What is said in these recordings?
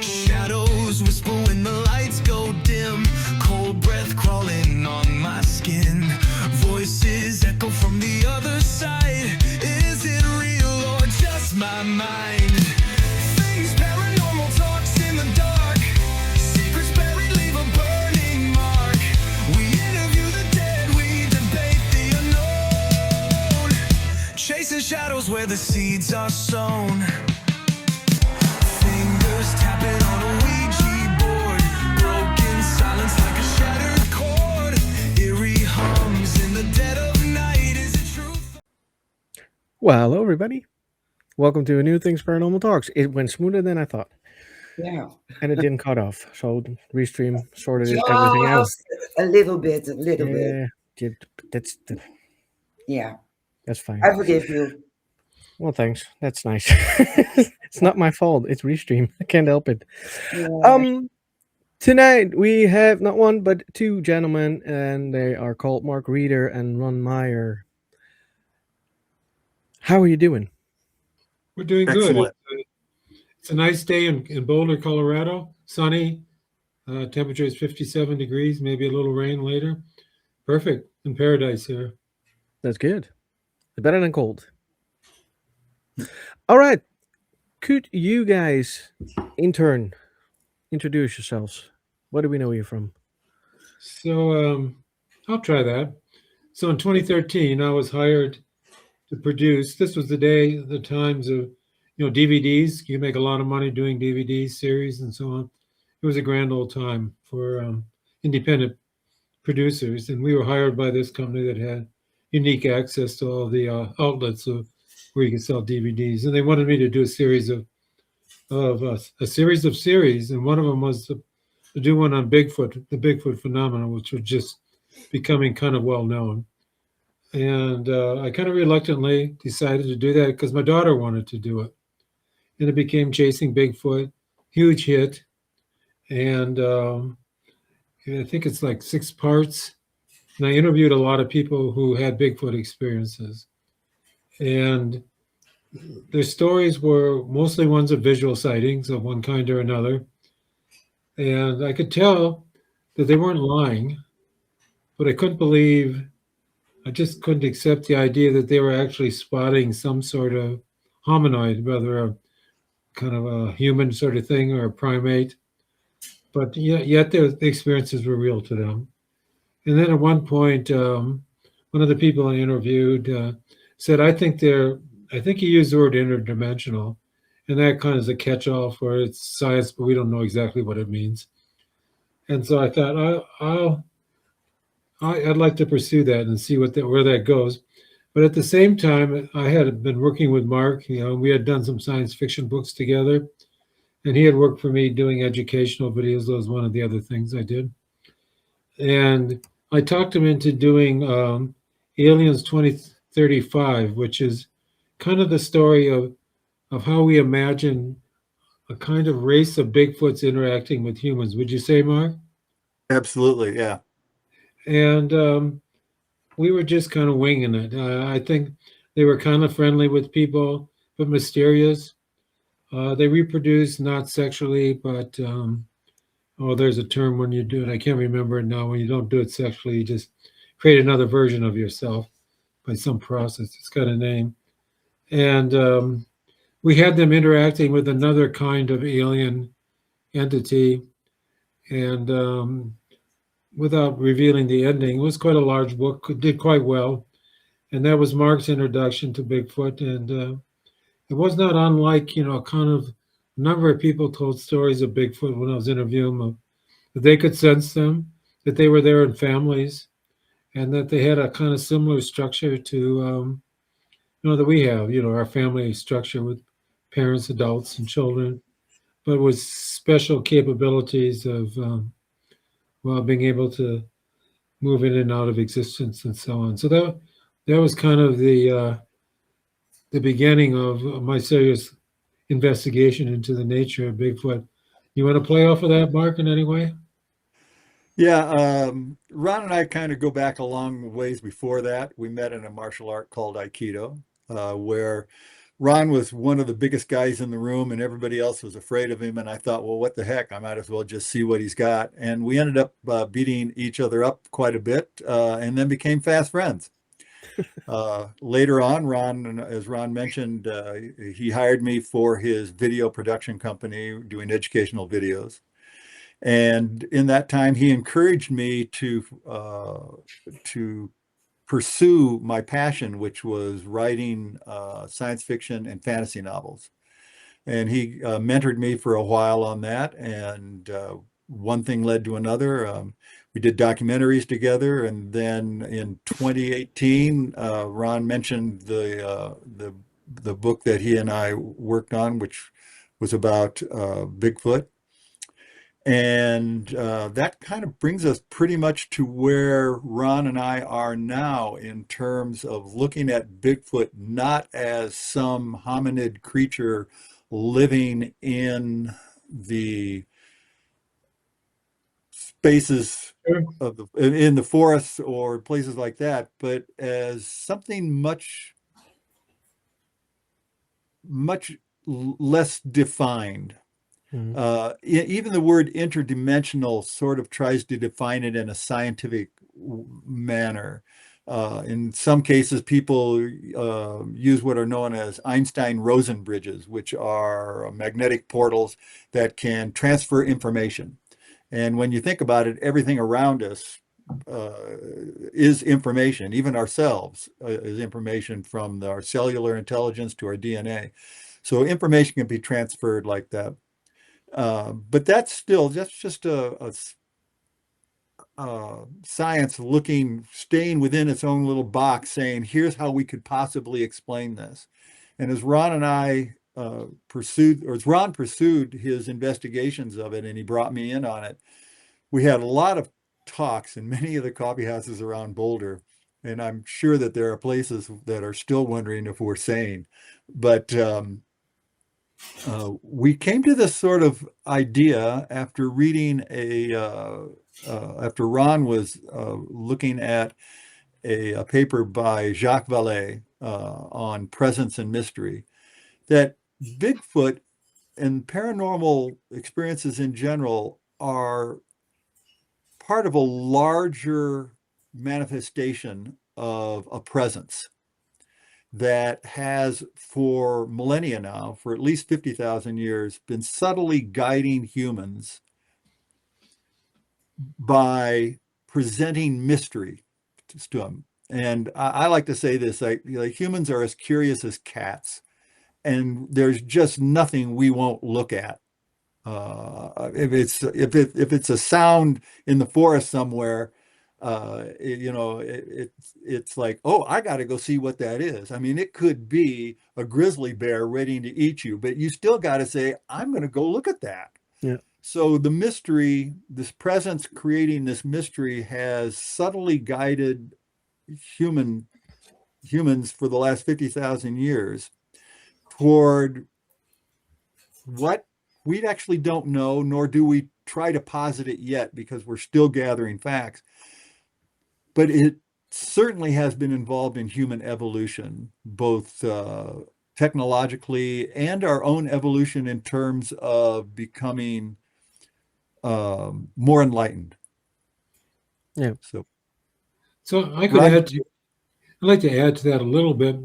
Shadows whisper when the lights go dim, cold breath crawling on my skin. Voices echo from the other side. Is it real or just my mind? Things paranormal talks in the dark. Secrets buried leave a burning mark. We interview the dead, we debate the unknown. Chasing shadows where the seeds are sown. Fingers tapping on a Ouija board. Broken silence like a shattered chord. Eerie hums in the dead of night. Is it truth? Well, hello, everybody. Welcome to a new Things Paranormal Talks. It went smoother than I thought. Yeah. And it didn't cut off. So Restream sorted everything out. A little bit. Yeah, that's fine. I forgive you. Well, thanks. That's nice. It's not my fault. It's Restream. I can't help it. Yeah. Tonight we have not one but two gentlemen, and they are called Mark Reeder and Ron Meyer. How are you doing? We're doing Excellent. good. It's a nice day in Boulder, Colorado. Sunny. Temperature is 57 degrees, maybe a little rain later. Perfect. In paradise here. That's good. Better than cold. All right. Could you guys, in turn, introduce yourselves? What do we know you from? So I'll try that. So in 2013, I was hired to produce. This was the times of, DVDs. You make a lot of money doing DVD series and so on. It was a grand old time for independent producers, and we were hired by this company that had unique access to all the outlets where you could sell DVDs, and they wanted me to do a series of series, and one of them was to do one on Bigfoot, the Bigfoot phenomenon, which was just becoming kind of well known. And I kind of reluctantly decided to do that because my daughter wanted to do it, and it became Chasing Bigfoot, huge hit, and I think it's like 6 parts. And I interviewed a lot of people who had Bigfoot experiences. And their stories were mostly ones of visual sightings of one kind or another. And I could tell that they weren't lying, but I just couldn't accept the idea that they were actually spotting some sort of hominoid, whether a kind of a human sort of thing or a primate. But yet the experiences were real to them. And then at one point, one of the people I interviewed said, I think he used the word interdimensional, and that kind of is a catch-all for it's science, but we don't know exactly what it means. And so I thought I'd like to pursue that and see where that goes. But at the same time, I had been working with Mark. We had done some science fiction books together, and he had worked for me doing educational videos. That was one of the other things I did. And I talked him into doing Aliens 2035, which is kind of the story of how we imagine a kind of race of Bigfoots interacting with humans. Would you say, Mark? Absolutely, yeah. And we were just kind of winging it. I think they were kind of friendly with people, but mysterious. They reproduce not sexually, but there's a term when you do it. I can't remember it now. When you don't do it sexually, you just create another version of yourself by some process. It's got a name. And we had them interacting with another kind of alien entity. And without revealing the ending, it was quite a large book, did quite well. And that was Mark's introduction to Bigfoot. And it was not unlike, kind of a number of people told stories of Bigfoot when I was interviewing them, that they could sense them, that they were there in families, and that they had a kind of similar structure to, that we have, our family structure with parents, adults, and children, but with special capabilities of, being able to move in and out of existence and so on. So that was kind of the beginning of my serious investigation into the nature of Bigfoot. You want to play off of that, Mark, in any way? Yeah, Ron and I kind of go back a long ways before that. We met in a martial art called Aikido, where Ron was one of the biggest guys in the room and everybody else was afraid of him. And I thought, well, what the heck? I might as well just see what he's got. And we ended up beating each other up quite a bit and then became fast friends. Later on, Ron, as Ron mentioned, he hired me for his video production company doing educational videos. And in that time, he encouraged me to pursue my passion, which was writing science fiction and fantasy novels. And he mentored me for a while on that. And one thing led to another. We did documentaries together. And then in 2018, Ron mentioned the book that he and I worked on, which was about Bigfoot. And that kind of brings us pretty much to where Ron and I are now in terms of looking at Bigfoot not as some hominid creature living in the spaces Sure. of in the forests or places like that, but as something much less defined. Mhm. Even the word interdimensional sort of tries to define it in a scientific manner. In some cases, people use what are known as Einstein-Rosen bridges, which are magnetic portals that can transfer information. And when you think about it, everything around us is information. Even ourselves is information, from our cellular intelligence to our DNA. So information can be transferred like that. But that's just a science staying within its own little box, saying, here's how we could possibly explain this. And as Ron and I as Ron pursued his investigations of it and he brought me in on it, we had a lot of talks in many of the coffee houses around Boulder. And I'm sure that there are places that are still wondering if we're sane. But we came to this sort of idea after reading after Ron was looking at a paper by Jacques Vallée on presence and mystery, that Bigfoot and paranormal experiences in general are part of a larger manifestation of a presence that has, for millennia now, for at least 50,000 years, been subtly guiding humans by presenting mystery to them. And I like to say this, like humans are as curious as cats, and there's just nothing we won't look at. If it's a sound in the forest somewhere, it's like, oh, I got to go see what that is. I mean, it could be a grizzly bear ready to eat you, but you still got to say, I'm going to go look at that. Yeah. So the mystery, this presence creating this mystery, has subtly guided humans for the last 50,000 years toward what we actually don't know, nor do we try to posit it yet because we're still gathering facts. But it certainly has been involved in human evolution, both technologically and our own evolution in terms of becoming more enlightened. Yeah. So I could Ron, I'd like to add to that a little bit.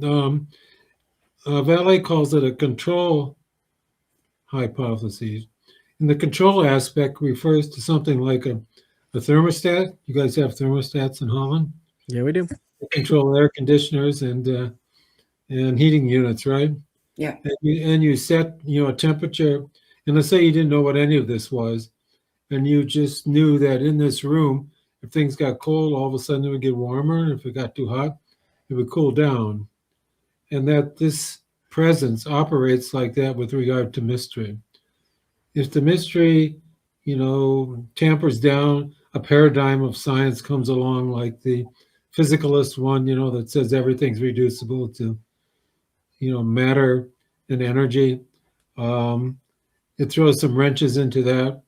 Valley calls it a control hypothesis. And the control aspect refers to something like a thermostat. You guys have thermostats in Holland? Yeah, we do. Control air conditioners and heating units, right? Yeah. And you set, a temperature. And let's say you didn't know what any of this was, and you just knew that in this room, if things got cold, all of a sudden it would get warmer. And if it got too hot, it would cool down. And that this presence operates like that with regard to mystery. If the mystery, tampers down, a paradigm of science comes along, like the physicalist one, that says everything's reducible to, matter and energy. It throws some wrenches into that,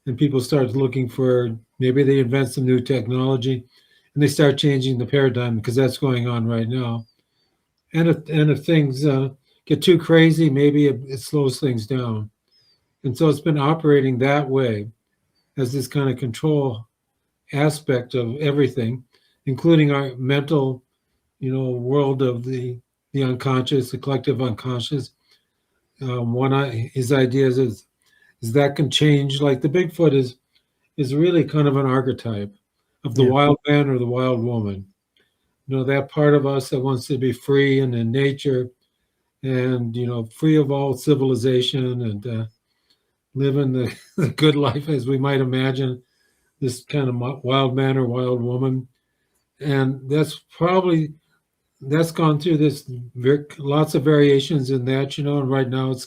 and people start looking for Maybe they invent some new technology and they start changing the paradigm, because that's going on right now. And if things get too crazy, maybe it slows things down. And so it's been operating that way, as this kind of control aspect of everything, including our mental, world of the unconscious, the collective unconscious. His ideas is that can change. Like the Bigfoot is really kind of an archetype of the Yeah. wild man or the wild woman. That part of us that wants to be free and in nature, and free of all civilization, and living the good life as we might imagine this kind of wild man or wild woman. And that's gone through this lots of variations in that, and right now it's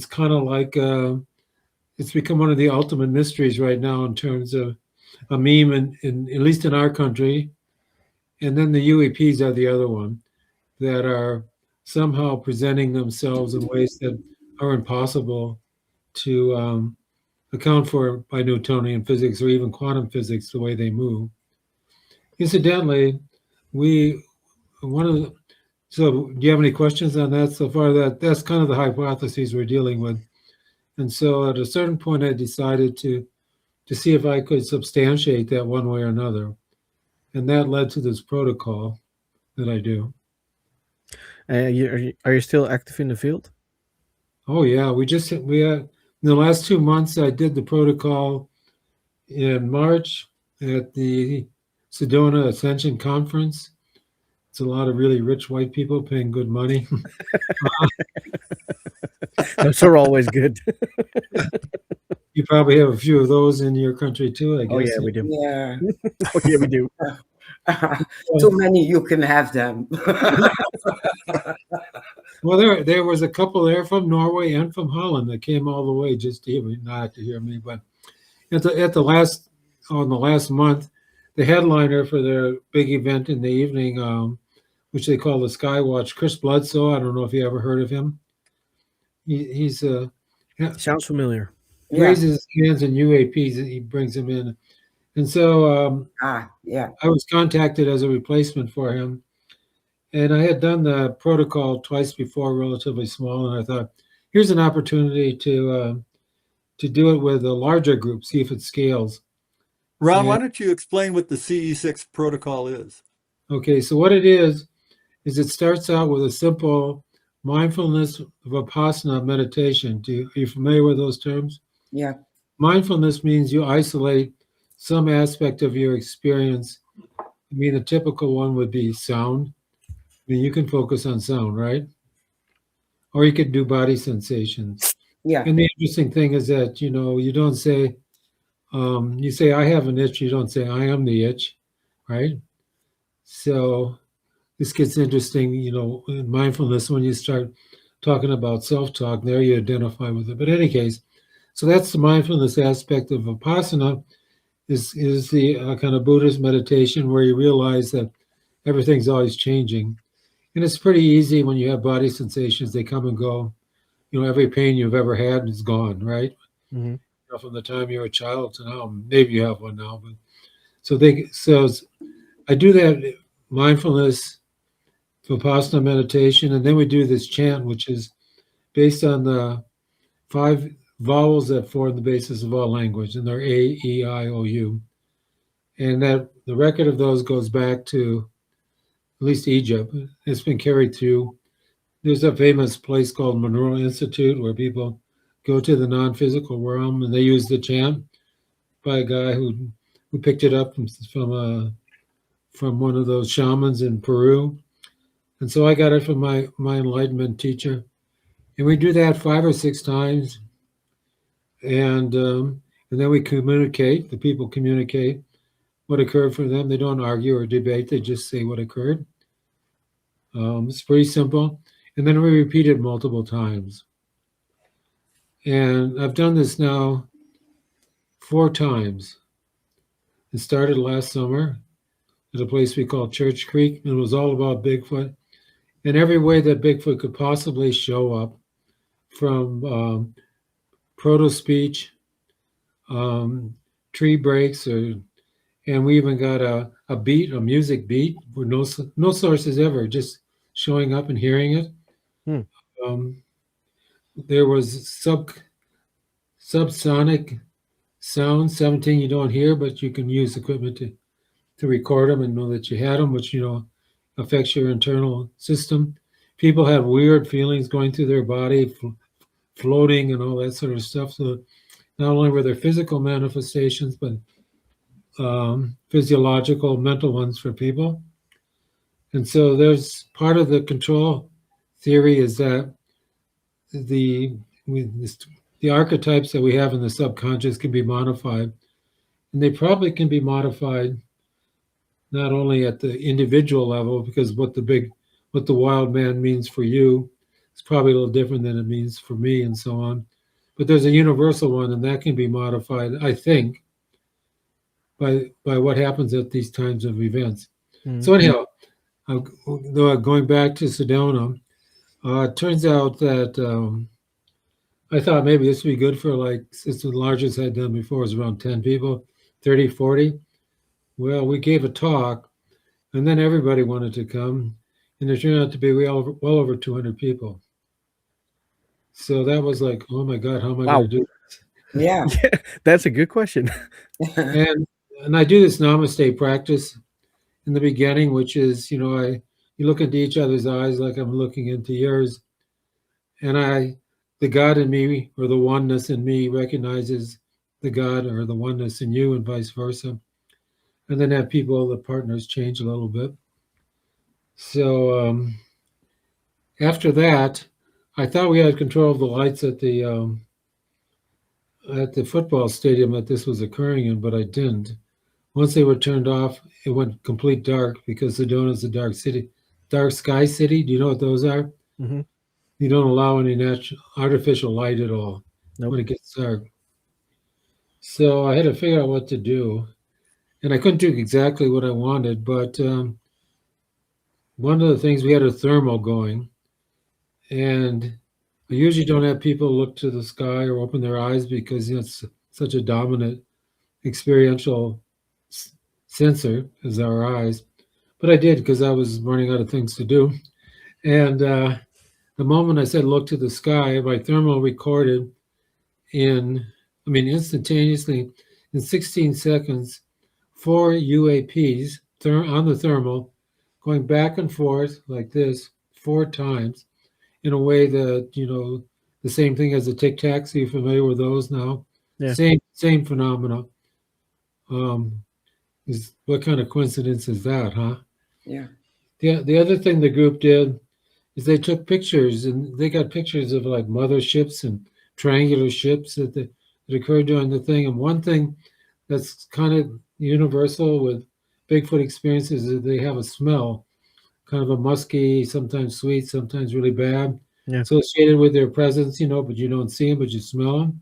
kind of like it's become one of the ultimate mysteries right now in terms of a meme, in at least in our country. And then the UEPs are the other one, that are somehow presenting themselves in ways that are impossible to account for by Newtonian physics or even quantum physics, the way they move. Incidentally, we one of the so do you have any questions on that so far? That's kind of the hypotheses we're dealing with. And so at a certain point I decided to see if I could substantiate that one way or another. And that led to this protocol that I do. Are you still active in the field? Oh yeah, we had in the last 2 months I did the protocol in March at the Sedona Ascension Conference. It's a lot of really rich white people paying good money. Those are always good. You probably have a few of those in your country too, I guess. Oh yeah, we do. Yeah. Oh yeah, we do. Too many, you can have them. Well, there was a couple there from Norway and from Holland that came all the way just to hear me, not to hear me. But at the last month, the headliner for their big event in the evening, which they call the Skywatch, Chris Bledsoe. I don't know if you ever heard of him. He's Sounds familiar. Yeah. raises his hands in UAPs, and he brings them in. And so Yeah. I was contacted as a replacement for him. And I had done the protocol twice before, relatively small, and I thought, here's an opportunity to do it with a larger group, see if it scales. Ron, why don't you explain what the CE6 protocol is? Okay, so what it is it starts out with a simple mindfulness vipassana meditation. Are you familiar with those terms? Yeah. Mindfulness means you isolate some aspect of your experience. I mean, the typical one would be sound. I mean, you can focus on sound, right? Or you could do body sensations. Yeah. And the interesting thing is that, you don't say, you say, I have an itch. You don't say, I am the itch, right? So this gets interesting, in mindfulness, when you start talking about self-talk, there you identify with it. But in any case, so that's the mindfulness aspect of Vipassana, is the kind of Buddhist meditation where you realize that everything's always changing. And it's pretty easy when you have body sensations, they come and go. Every pain you've ever had is gone, right? Mhm. From the time you were a child to now. Maybe you have one now. But so I do that mindfulness Vipassana meditation, and then we do this chant, which is based on the 5 vowels that form the basis of all language, and they're A, E, I, O, U. And that the record of those goes back to at least Egypt. It's been carried through. There's a famous place called Monroe Institute where people go to the non-physical realm, and they use the chant by a guy who picked it up from one of those shamans in Peru. And so I got it from my enlightenment teacher. And we do that 5 or 6 times. And then we communicate, the people communicate what occurred for them. They don't argue or debate, they just say what occurred. It's pretty simple. And then we repeat it multiple times. And I've done this now 4 times. It started last summer at a place we call Church Creek. And it was all about Bigfoot. And every way that Bigfoot could possibly show up, from proto-speech, tree breaks, and we even got a music beat, with no sources ever, just showing up and hearing it. Hmm. There was subsonic sound, 17 you don't hear, but you can use equipment to record them and know that you had them, which affects your internal system. People have weird feelings going through their body, floating and all that sort of stuff. So not only were there physical manifestations, but physiological, mental ones for people. And so there's part of the control theory is that the archetypes that we have in the subconscious can be modified, and they probably can be modified not only at the individual level, because what the wild man means for you is probably a little different than it means for me, and so on. But there's a universal one, and that can be modified, I think, by what happens at these times of events. Mhm. So anyhow, going back to Sedona, it turns out that I thought maybe this would be good for, like, since the largest I'd done before was around 10 people, 30, 40. Well, we gave a talk, and then everybody wanted to come, and there turned out to be well over 200 people. So that was like, oh my God, how am I Wow. going to do this? Yeah. Yeah, that's a good question. And I do this namaste practice in the beginning, which is, you look into each other's eyes like I'm looking into yours, and the God in me, or the oneness in me, recognizes the God or the oneness in you, and vice versa. And then have the partners change a little bit. So after that, I thought we had control of the lights at the football stadium that this was occurring in, but I didn't. Once they were turned off, it went complete dark, because Sedona is a dark sky city. Do you know what those are? Hmm. You don't allow any artificial light at all. Nope. When it gets dark. So I had to figure out what to do, and I couldn't do exactly what I wanted, but one of the things, we had a thermal going, and I usually don't have people look to the sky or open their eyes, because it's such a dominant experiential sensor as our eyes. But I did, because I was running out of things to do. And the moment I said look to the sky, my thermal recorded instantaneously, in 16 seconds, 4 UAPs on the thermal, going back and forth like this 4 times, in a way that, the same thing as a tic-tacs. Are you familiar with those now? Yeah. Same phenomena. What kind of coincidence is that, huh? Yeah. The other thing the group did is they took pictures, and they got pictures of, like, motherships and triangular ships that occurred during the thing. And one thing that's kind of universal with Bigfoot experiences is that they have a smell, kind of a musky, sometimes sweet, sometimes really bad, Yeah. associated with their presence, but you don't see them, but you smell them.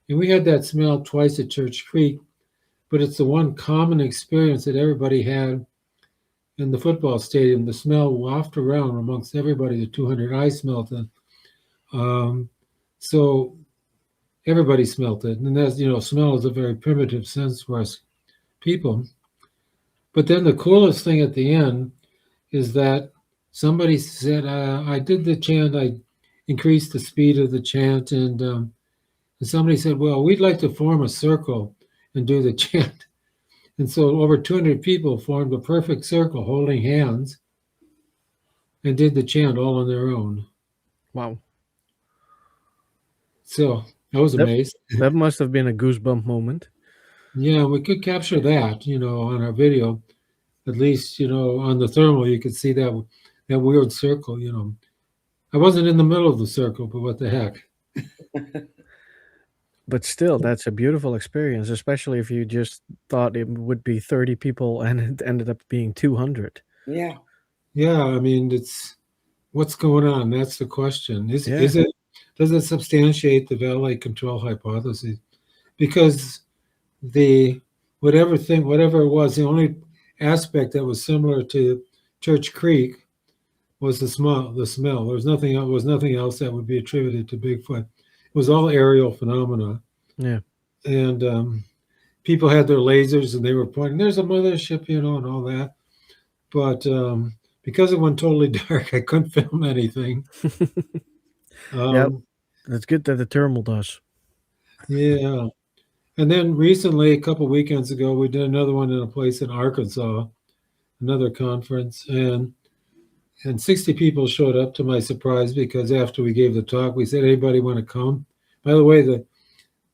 And we had that smell twice at Church Creek, but it's the one common experience that everybody had in the football stadium. The smell wafted around amongst everybody, the 200. I smelled it. So everybody smelt it. And that's, smell is a very primitive sense for us people. But then the coolest thing at the end is that somebody said, I did the chant, I increased the speed of the chant, and somebody said, well, we'd like to form a circle and do the chant. And so over 200 people formed a perfect circle, holding hands, and did the chant all on their own. Wow. So I was amazed. That must have been a goosebump moment. Yeah, we could capture that, on our video. At least, on the thermal, you could see that weird circle, I wasn't in the middle of the circle, but what the heck. But still, that's a beautiful experience, especially if you just thought it would be 30 people and it ended up being 200. Yeah. Yeah, it's what's going on? That's the question. Does it substantiate the valet control hypothesis? Because whatever it was, the only aspect that was similar to Church Creek was the smell. There was nothing else that would be attributed to Bigfoot. It was all aerial phenomena. Yeah. And people had their lasers and they were pointing, there's a mothership, and all that. But because it went totally dark, I couldn't film anything. Yep. That's good that the thermal does. Yeah. And then recently, a couple weekends ago, we did another one in a place in Arkansas, another conference, and 60 people showed up, to my surprise, because after we gave the talk, we said, anybody want to come? By the way, the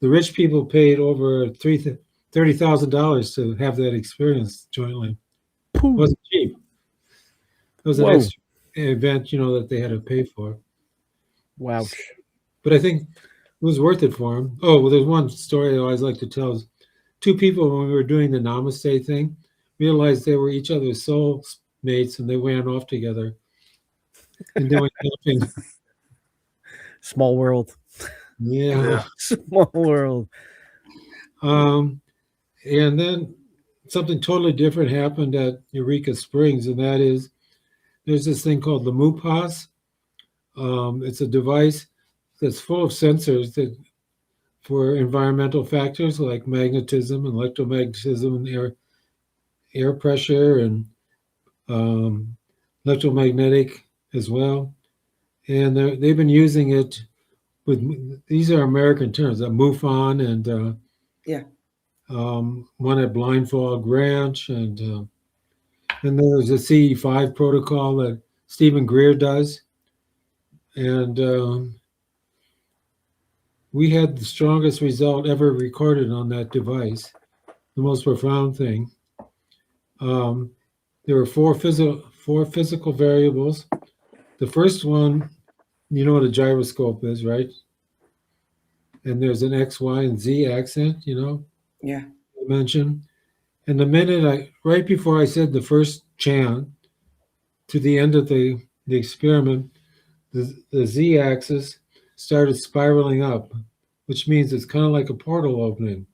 rich people paid over $30,000 to have that experience jointly. It wasn't cheap. It was an Whoa. extra event, that they had to pay for. Wow. But I think it was worth it for them. Oh, well, there's one story I always like to tell. Is two people, when we were doing the Namaste thing, realized they were each other's soul mates, and they ran off together. And they went camping. Small world. Yeah. Small world. And then something totally different happened at Eureka Springs, and that is there's this thing called the MUPAS. It's a device that's full of sensors that for environmental factors like magnetism and electromagnetism and air pressure and electromagnetic as well. And they've been using it with, these are American terms, MUFON and one at Blindfog Ranch, and there's a CE5 protocol that Stephen Greer does. And we had the strongest result ever recorded on that device. The most profound thing. There were four physical variables. The first one, you know what a gyroscope is, right? And there's an X, Y, and Z accent, Yeah. dimension. And the minute right before I said the first chant to the end of the experiment, the Z axis started spiraling up, which means it's kind of like a portal opening.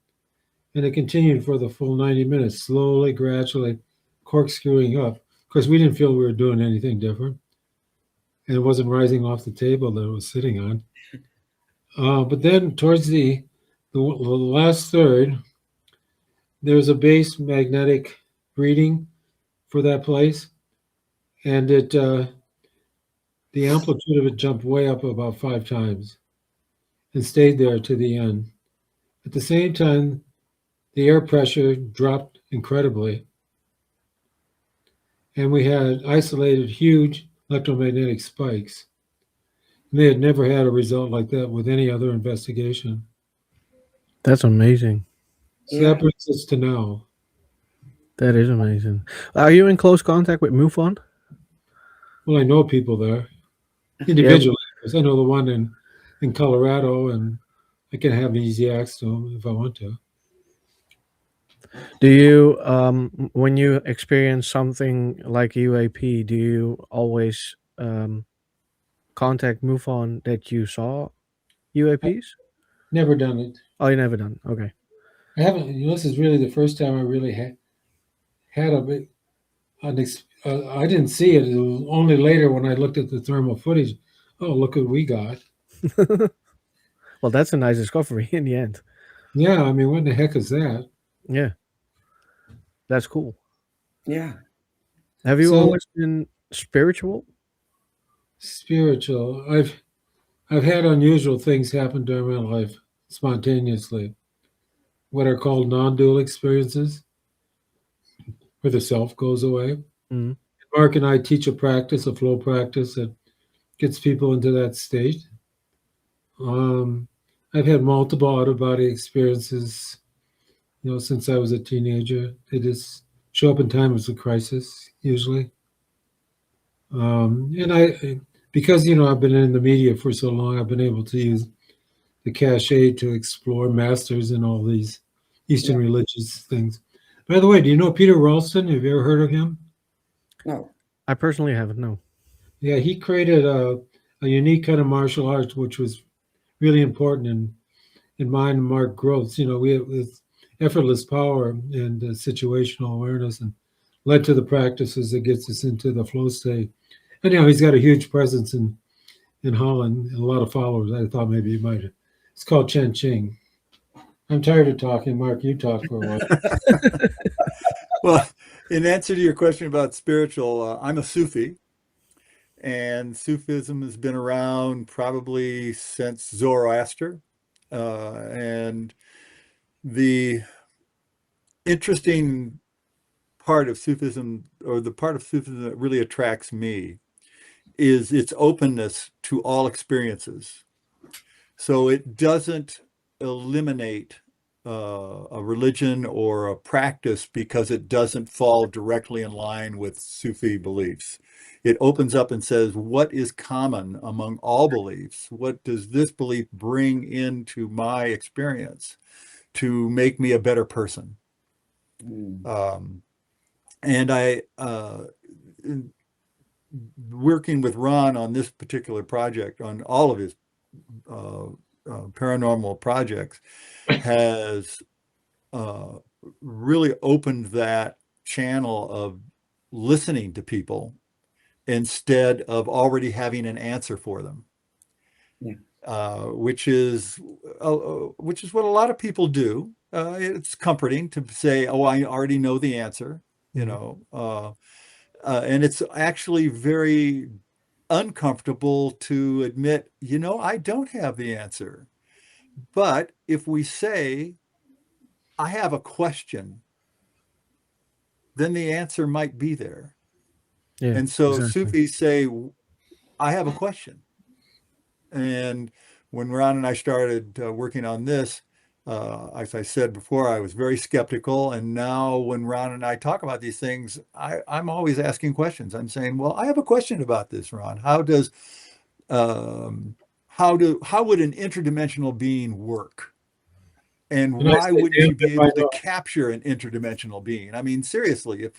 And it continued for the full 90 minutes, slowly, gradually corkscrewing up. Of course, we didn't feel we were doing anything different. And it wasn't rising off the table that it was sitting on. But then towards the last third, there was a base magnetic reading for that place. And the amplitude of it jumped way up about 5 times and stayed there to the end. At the same time, the air pressure dropped incredibly. And we had isolated huge electromagnetic spikes. And they had never had a result like that with any other investigation. That's amazing. So that brings us to now. That is amazing. Are you in close contact with MUFON? Well, I know people there individually. Because I know the one in Colorado, and I can have easy access to them if I want to. Do you, when you experience something like UAP, do you always contact MUFON that you saw UAPs? Never done it. Oh, you never done. Okay. I haven't. This is really the first time I really had a bit. I didn't see it. It was only later when I looked at the thermal footage. Oh, look what we got. Well, that's a nice discovery in the end. Yeah, I mean, what the heck is that? Yeah. That's cool. Yeah. Have you always been spiritual? Spiritual. I've had unusual things happen during my life spontaneously. What are called non-dual experiences, where the self goes away. Mm-hmm. Mark and I teach a flow practice that gets people into that state. I've had multiple out-of-body experiences, since I was a teenager. They just show up in times of crisis, usually. And because I've been in the media for so long, I've been able to use the cachet to explore masters in all these Eastern religious things. By the way, do you know Peter Ralston? Have you ever heard of him? No. I personally haven't, no. Yeah, he created a unique kind of martial arts, which was really important in mind and Mark growth. We have this effortless power and situational awareness, and led to the practices that gets us into the flow state. And he's got a huge presence in Holland and a lot of followers. I thought maybe he might have. It's called Chen Ching. I'm tired of talking, Mark. You talk for a while. Well, in answer to your question about spiritual, I'm a Sufi, and Sufism has been around probably since Zoroaster. And the interesting part of Sufism, or the part of Sufism that really attracts me, is its openness to all experiences. So it doesn't eliminate a religion or a practice because it doesn't fall directly in line with Sufi beliefs. It opens up and says, what is common among all beliefs? What does this belief bring into my experience to make me a better person? And I, working with Ron on this particular project, on all of his paranormal projects, has really opened that channel of listening to people instead of already having an answer for them. Which is what a lot of people do. It's comforting to say, "Oh, I already know the answer," you know, and it's actually very uncomfortable to admit, you know, I don't have the answer. But if we say, I have a question, then the answer might be there. Yeah, And so exactly. Sufis say, I have a question. And when Ron and I started working on this, as I said before, I was very skeptical. And now when Ron and I talk about these things, I'm always asking questions. I'm saying, well, I have a question about this, Ron. How would an interdimensional being work? And why wouldn't you be able to capture an interdimensional being? I mean, seriously, if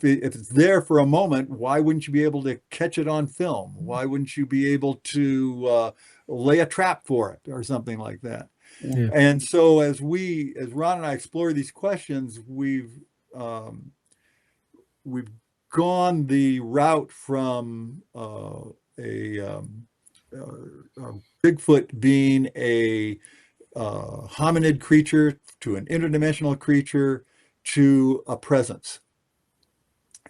it's there for a moment, why wouldn't you be able to catch it on film? Why wouldn't you be able to lay a trap for it or something like that? Yeah. And so as Ron and I explore these questions, we've gone the route from a Bigfoot being a hominid creature to an interdimensional creature to a presence.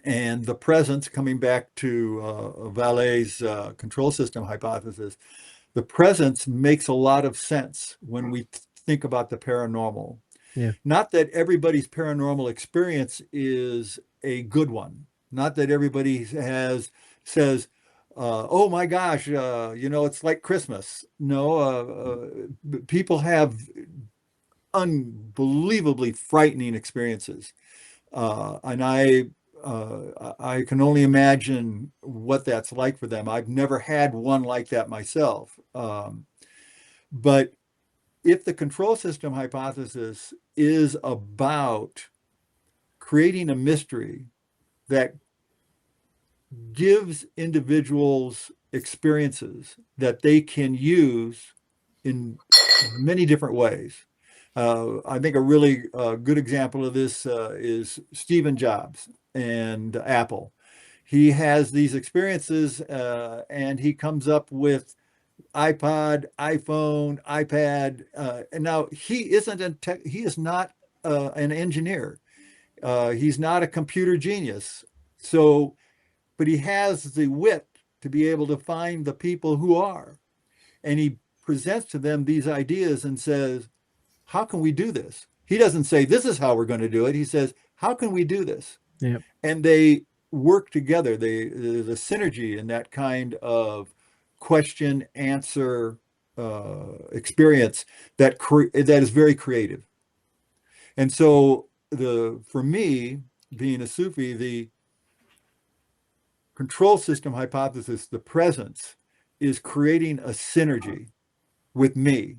And the presence, coming back to Vallee's control system hypothesis, the presence makes a lot of sense when we think about the paranormal. Yeah. Not that everybody's paranormal experience is a good one. Not that everybody says, oh my gosh, it's like Christmas. No, people have unbelievably frightening experiences. And I can only imagine what that's like for them. I've never had one like that myself. But if the control system hypothesis is about creating a mystery that gives individuals experiences that they can use in many different ways. I think a really good example of this is Stephen Jobs and Apple. He has these experiences and he comes up with iPod, iPhone, iPad. And now he is not an engineer. He's not a computer genius. So, but he has the wit to be able to find the people who are. And he presents to them these ideas and says, how can we do this? He doesn't say, this is how we're going to do it. He says, how can we do this? Yep. And they work together. The synergy in that kind of question answer experience that is very creative. And so for me, being a Sufi, the control system hypothesis, the presence, is creating a synergy with me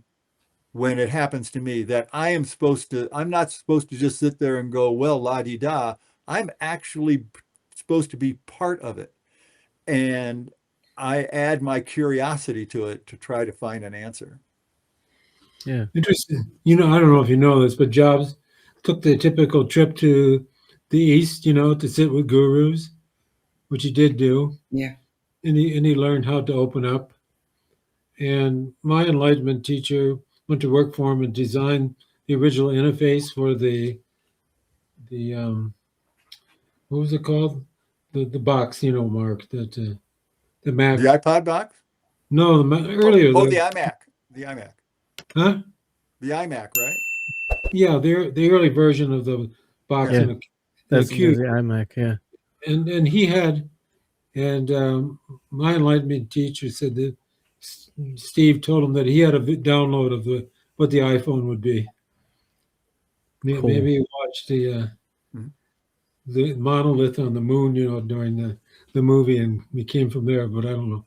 when it happens to me, that I'm not supposed to just sit there and go, well, la-di-da. I'm actually supposed to be part of it. And I add my curiosity to it to try to find an answer. Yeah. Interesting. I don't know if you know this, but Jobs took the typical trip to the East, to sit with gurus, which he did do. Yeah. And he learned how to open up. And my enlightenment teacher went to work for him and designed the original interface for the what was it called? The box, Mark, that the Mac. The iPod box? No, earlier. Oh, the iMac. The iMac. Huh? The iMac, right? Yeah, the early version of the box Yeah. in a That's cube. the iMac, yeah. And he had, and my enlightenment teacher said that Steve told him that he had a download of what the iPhone would be. Cool. Maybe he watched the monolith on the moon, during the movie, and we came from there, but I don't know.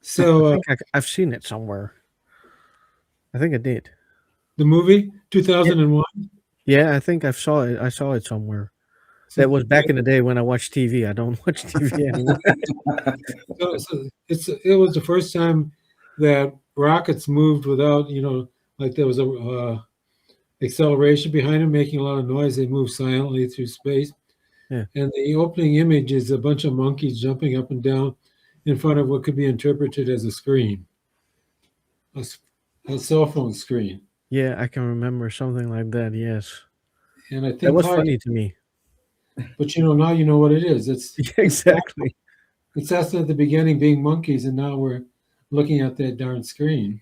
So I think I've seen it somewhere. I think I did. the movie 2001. Yeah, I think I saw it. I saw it somewhere. That was back in the day when I watched TV. I don't watch TV anymore. So it was the first time that rockets moved without, like there was a acceleration behind them, making a lot of noise. They moved silently through space. Yeah. And the opening image is a bunch of monkeys jumping up and down in front of what could be interpreted as a screen, a cell phone screen. Yeah, I can remember something like that. Yes, And I think that was funny to me. But now you know what it is. It's Exactly. It's us at the beginning being monkeys, and now we're looking at that darn screen.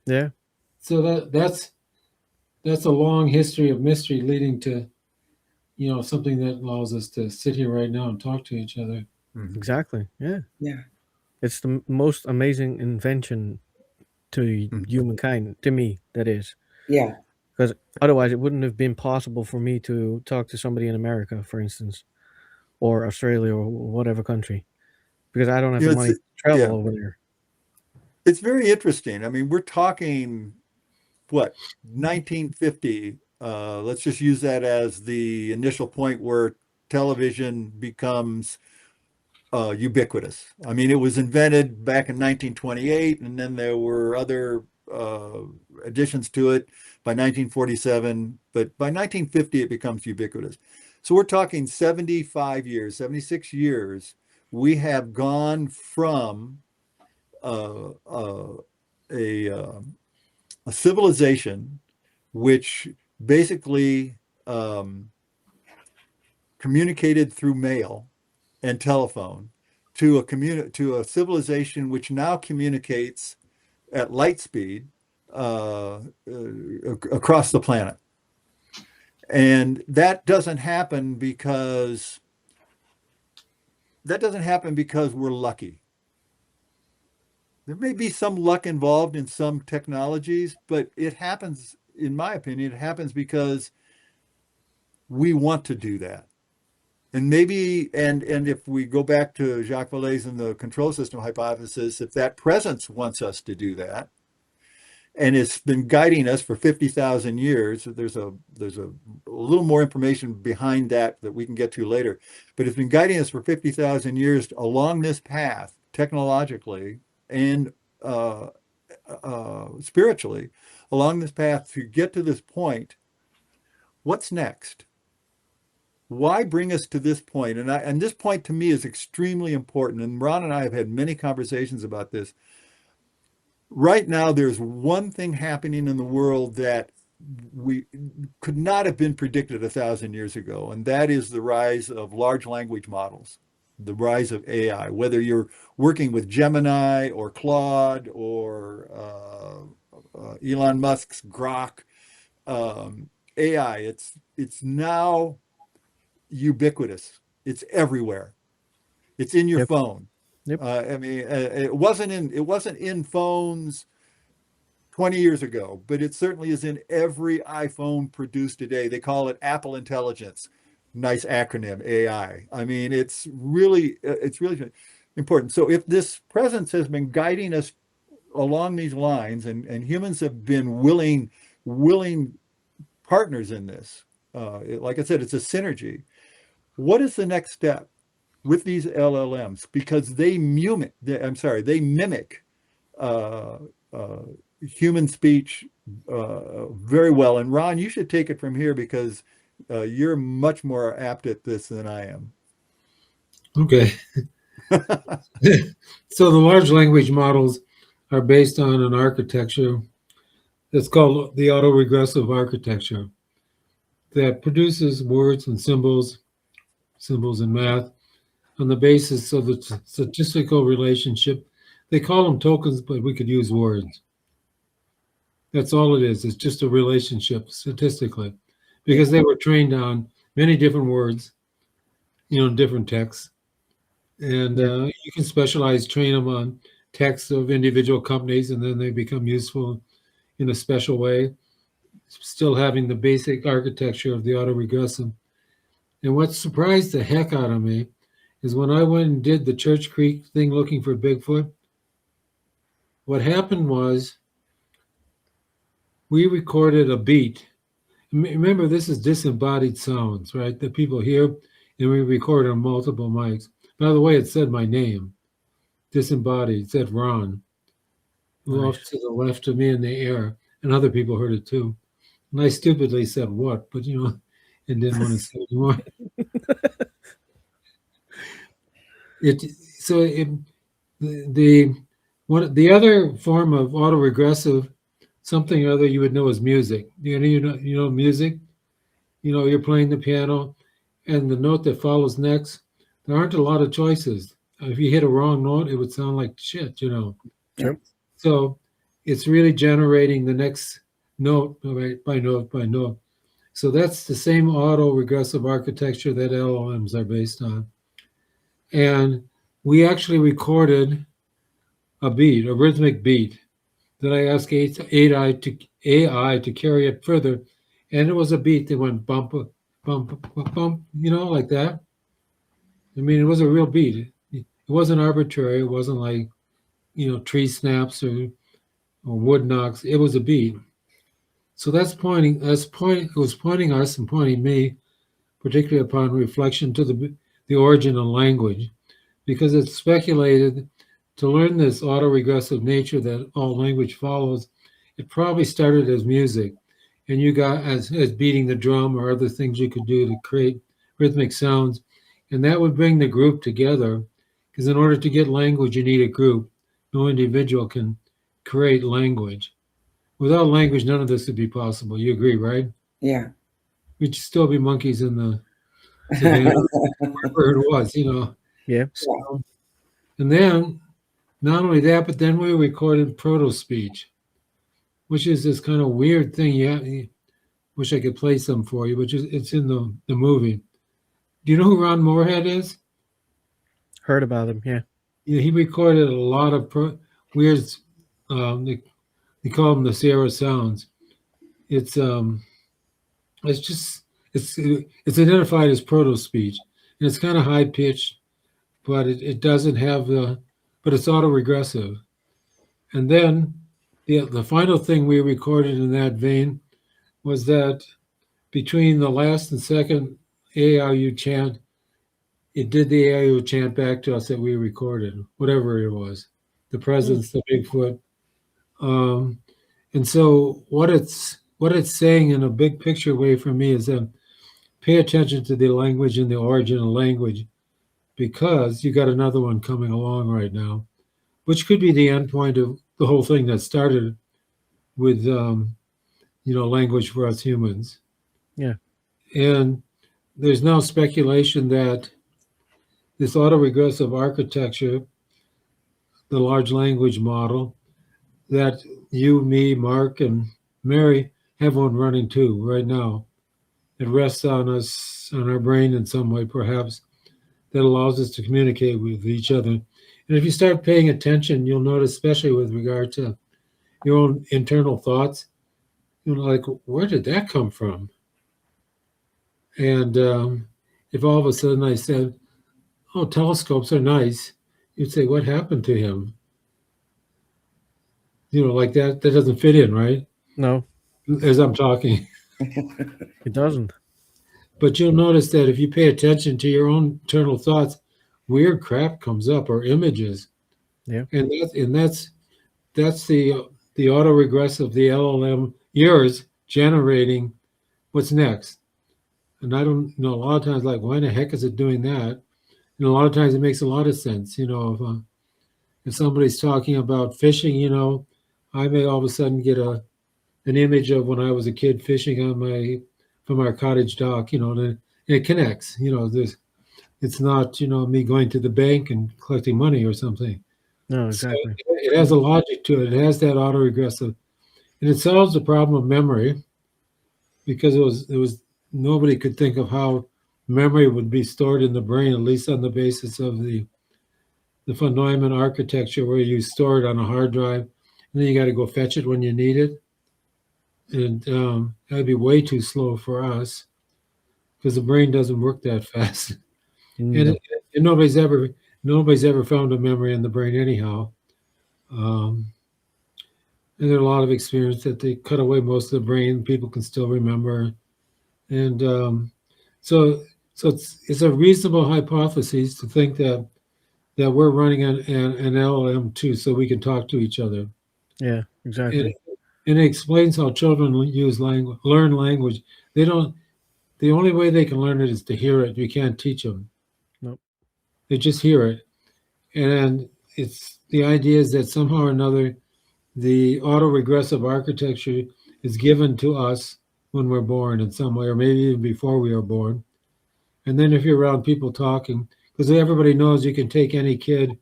Yeah. So that's a long history of mystery leading to, something that allows us to sit here right now and talk to each other. Exactly. Yeah. Yeah. It's the most amazing invention to humankind, to me, that is. Yeah. Because otherwise it wouldn't have been possible for me to talk to somebody in America, for instance, or Australia or whatever country, because I don't have the money to travel over there. It's very interesting. I mean, we're talking, 1950. Let's just use that as the initial point where television becomes ubiquitous. I mean, it was invented back in 1928, and then there were other additions to it by 1947. But by 1950, it becomes ubiquitous. So we're talking 75 years, 76 years. We have gone from a civilization which basically communicated through mail and telephone to a civilization which now communicates at light speed across the planet. And that doesn't happen because we're lucky. There may be some luck involved in some technologies, but it happens, in my opinion, it happens because we want to do that. And maybe, and if we go back to Jacques Vallée's and the control system hypothesis, if that presence wants us to do that, and it's been guiding us for 50,000 years, there's a little more information behind that we can get to later, but it's been guiding us for 50,000 years along this path, technologically and spiritually, along this path to get to this point. What's next? Why bring us to this point? And this point to me is extremely important. And Ron and I have had many conversations about this. Right now, there's one thing happening in the world that we could not have been predicted 1,000 years ago, and that is the rise of large language models, the rise of AI. Whether you're working with Gemini or Claude or Elon Musk's Grok, AI, it's now ubiquitous. It's everywhere. It's in your phone. Yep. I mean, it wasn't in phones 20 years ago, but it certainly is in every iPhone produced today. They call it Apple Intelligence. Nice acronym, AI. I mean, it's really important. So if this presence has been guiding us along these lines, and humans have been willing partners in this, like I said, it's a synergy. What is the next step with these LLMs? Because they mimic human speech very well. And Ron, you should take it from here because you're much more apt at this than I am. Okay. So the large language models are based on an architecture It's called the autoregressive architecture that produces words and symbols and math on the basis of the statistical relationship. They call them tokens, but we could use words. That's all it is. It's just a relationship statistically, because they were trained on many different words, different texts. And you can train them on texts of individual companies, and then they become useful in a special way, still having the basic architecture of the autoregressive. And what surprised the heck out of me is when I went and did the Church Creek thing looking for Bigfoot, what happened was we recorded a beat. Remember, this is disembodied sounds, right, that people hear, and we record on multiple mics. By the way, it said my name, disembodied. It said Ron, who off to the left of me in the air, and other people heard it too. And I stupidly said what, but and didn't want to say anymore. The other form of autoregressive, something or other you would know is music. You know music. You're playing the piano, and the note that follows next, there aren't a lot of choices. If you hit a wrong note, it would sound like shit. Sure. So it's really generating the next note, right, by note by note. So that's the same autoregressive architecture that LLMs are based on. And we actually recorded a rhythmic beat, that I asked AI to carry it further. And it was a beat that went bump, bump, bump, bump, like that. I mean, it was a real beat. It wasn't arbitrary. It wasn't like, tree snaps or wood knocks. It was a beat. So it was pointing us and pointing me, particularly upon reflection, to the origin of language, because it's speculated to learn this autoregressive nature that all language follows. It probably started as music, and you got as beating the drum or other things you could do to create rhythmic sounds, and that would bring the group together. Because in order to get language, you need a group. No individual can create language. Without language, none of this would be possible. You agree, right? Yeah. We'd still be monkeys in the savannah, wherever it was, Yeah. So, and then, not only that, but then we recorded proto-speech, which is this kind of weird thing. Yeah, wish I could play some for you, which is it's in the movie. Do you know who Ron Moorhead is? Heard about him, yeah. Yeah, he recorded a lot of weird. They call them the Sierra Sounds. It's identified as proto-speech, and it's kind of high pitched, but it doesn't have but it's autoregressive. And then the final thing we recorded in that vein was that between the last and second AIU chant, it did the AIU chant back to us that we recorded, whatever it was, the presence, the Bigfoot. And so what it's saying in a big picture way for me is that pay attention to the language and the origin of language, because you got another one coming along right now, which could be the end point of the whole thing that started with, language for us humans. Yeah. And there's now speculation that this autoregressive architecture, the large language model, that you, me, Mark, and Mary have one running too right now. It rests on us, on our brain in some way, perhaps, that allows us to communicate with each other. And if you start paying attention, you'll notice, especially with regard to your own internal thoughts, like, where did that come from? And if all of a sudden I said, oh, telescopes are nice, you'd say, what happened to him? Like that doesn't fit in, right? No. As I'm talking. It doesn't. But you'll notice that if you pay attention to your own internal thoughts, weird crap comes up, or images. Yeah. And that's the autoregressive, the LLM, yours generating what's next. And I don't know, a lot of times, like, why the heck is it doing that? And a lot of times it makes a lot of sense. If somebody's talking about fishing, I may all of a sudden get an an image of when I was a kid fishing on from our cottage dock, and it connects, it's not, me going to the bank and collecting money or something. No, So exactly. it has a logic to it. It has that autoregressive, and it solves the problem of memory, because it was nobody could think of how memory would be stored in the brain, at least on the basis of the von Neumann architecture, where you store it on a hard drive, and then you got to go fetch it when you need it. And that'd be way too slow for us, because the brain doesn't work that fast. No. And nobody's ever found a memory in the brain anyhow. And there are a lot of experience that they cut away most of the brain, people can still remember. And so it's a reasonable hypothesis to think that we're running an LLM too, so we can talk to each other. Yeah, exactly. And it explains how children learn language. They don't. The only way they can learn it is to hear it. You can't teach them. Nope. They just hear it, and it's the idea is that somehow or another, the autoregressive architecture is given to us when we're born in some way, or maybe even before we are born. And then if you're around people talking, because everybody knows you can take any kid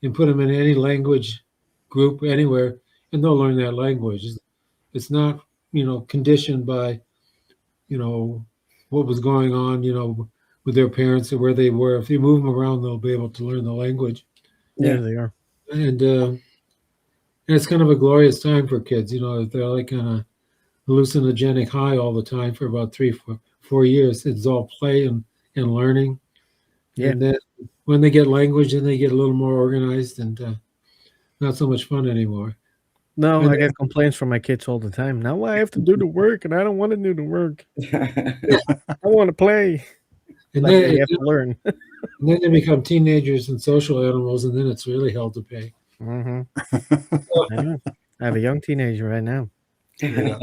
and put them in any language group anywhere, and they'll learn that language. It's not, conditioned by, what was going on, with their parents or where they were. If you move them around, they'll be able to learn the language. Yeah, they are. And it's kind of a glorious time for kids. If they're like on a hallucinogenic high all the time for about 4 years. It's all play and learning. Yeah. And then when they get language, then they get a little more organized and not so much fun anymore. No, And I get complaints from my kids all the time. Now I have to do the work, and I don't want to do the work. I want to play. And Like, then, you have to learn. and then they become teenagers and social animals, and then it's really hell to pay. I know. I have a young teenager right now. Yeah.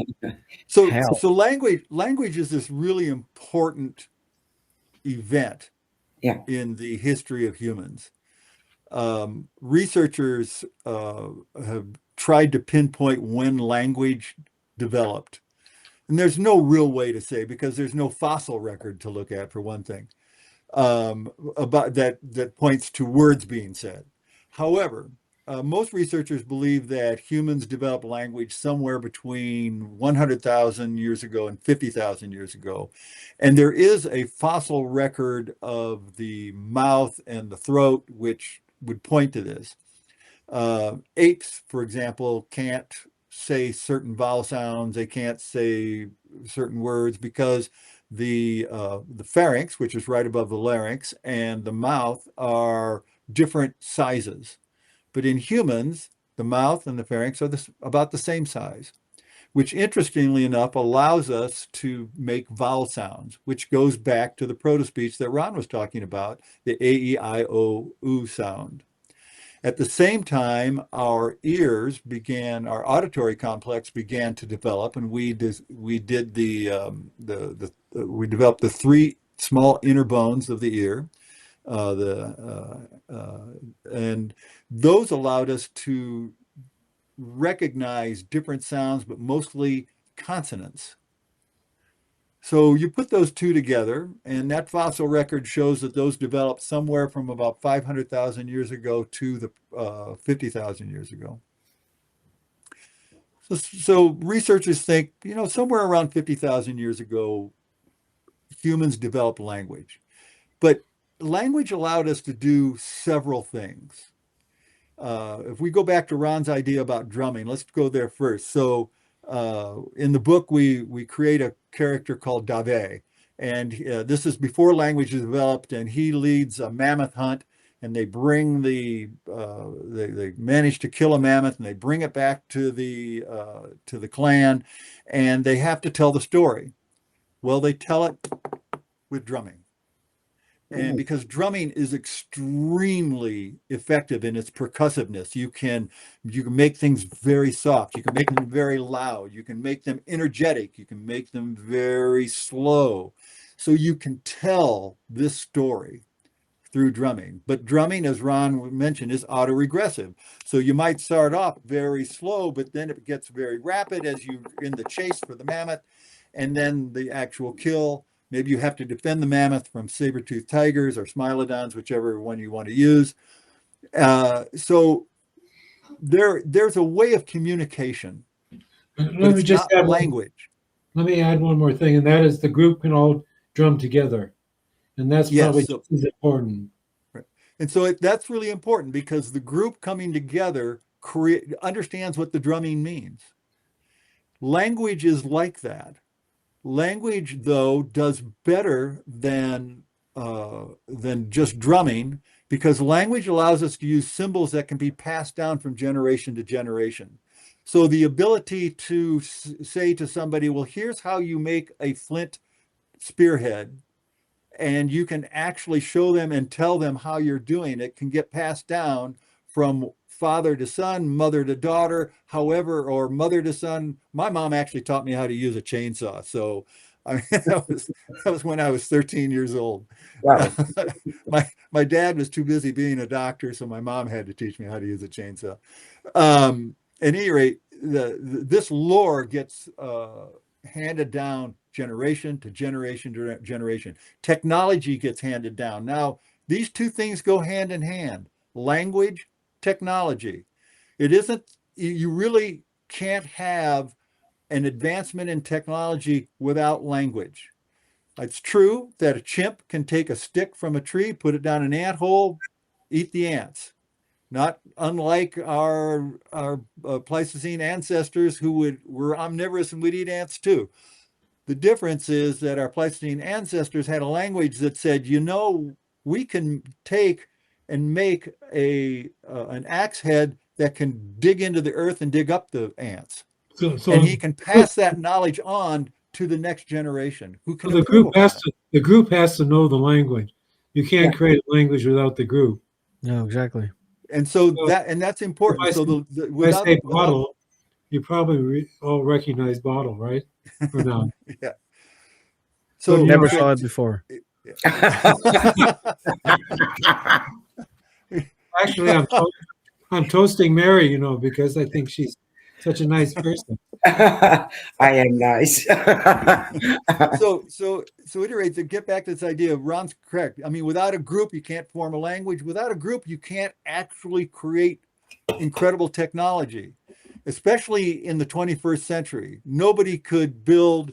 So Hell. language is this really important event Yeah. in the history of humans. Researchers have tried to pinpoint when language developed. And there's no real way to say, because there's no fossil record to look at, for one thing, about that points to words being said. However, most researchers believe that humans developed language somewhere between 100,000 years ago and 50,000 years ago. And there is a fossil record of the mouth and the throat, which would point to this. Apes, for example, can't say certain vowel sounds. They can't say certain words because the pharynx, which is right above the larynx, and the mouth are different sizes. But in humans, the mouth and the pharynx are about the same size, which interestingly enough allows us to make vowel sounds, which goes back to the proto-speech that Ron was talking about, the A-E-I-O-U sound. At the same time, our auditory complex began to develop, and we developed the three small inner bones of the ear, and those allowed us to recognize different sounds, but mostly consonants. So you put those two together, and that fossil record shows that those developed somewhere from about 500,000 years ago to the 50,000 years ago. So researchers think, somewhere around 50,000 years ago, humans developed language. But language allowed us to do several things. If we go back to Ron's idea about drumming, let's go there first. So in the book, we create a character called Dave, and this is before language is developed, and he leads a mammoth hunt, and they bring they manage to kill a mammoth, and they bring it back to the clan, and they have to tell the story. Well, they tell it with drumming. And because drumming is extremely effective in its percussiveness, you can make things very soft. You can make them very loud. You can make them energetic. You can make them very slow. So you can tell this story through drumming. But drumming, as Ron mentioned, is autoregressive. So you might start off very slow, but then it gets very rapid as you're in the chase for the mammoth, and then the actual kill. Maybe you have to defend the mammoth from saber-toothed tigers or smilodons, whichever one you want to use. So there's a way of communication, but it's not language. Let me add one more thing, and that is the group can all drum together. And that's probably just as important. Right. And so that's really important because the group coming together understands what the drumming means. Language is like that. Language, though, does better than just drumming, because language allows us to use symbols that can be passed down from generation to generation. So the ability to say to somebody, well, here's how you make a flint spearhead, and you can actually show them and tell them how you're doing it, can get passed down from father to son, mother to daughter, however, or mother to son. My mom actually taught me how to use a chainsaw. So I mean, that was when I was 13 years old. Wow. My dad was too busy being a doctor, so my mom had to teach me how to use a chainsaw. At any rate, this lore gets handed down generation to generation to generation. Technology gets handed down. Now, these two things go hand in hand: language, technology. It isn't, you really can't have an advancement in technology without language. It's true that a chimp can take a stick from a tree, put it down an ant hole, eat the ants. Not unlike our Pleistocene ancestors who were omnivorous and would eat ants too. The difference is that our Pleistocene ancestors had a language that said, you know, we can take and make an axe head that can dig into the earth and dig up the ants. And he can pass that knowledge on to the next generation who can the group has to know the language. You can't create a language without the group. No, exactly. And so that's important. So without I say bottle, you probably all recognize bottle, right? Or not? Yeah. So never saw it before. Actually, I'm toasting Mary, because I think she's such a nice person. I am nice. So at any rate, to get back to this idea, Ron's correct. I mean, without a group, you can't form a language. Without a group, you can't actually create incredible technology, especially in the 21st century. Nobody could build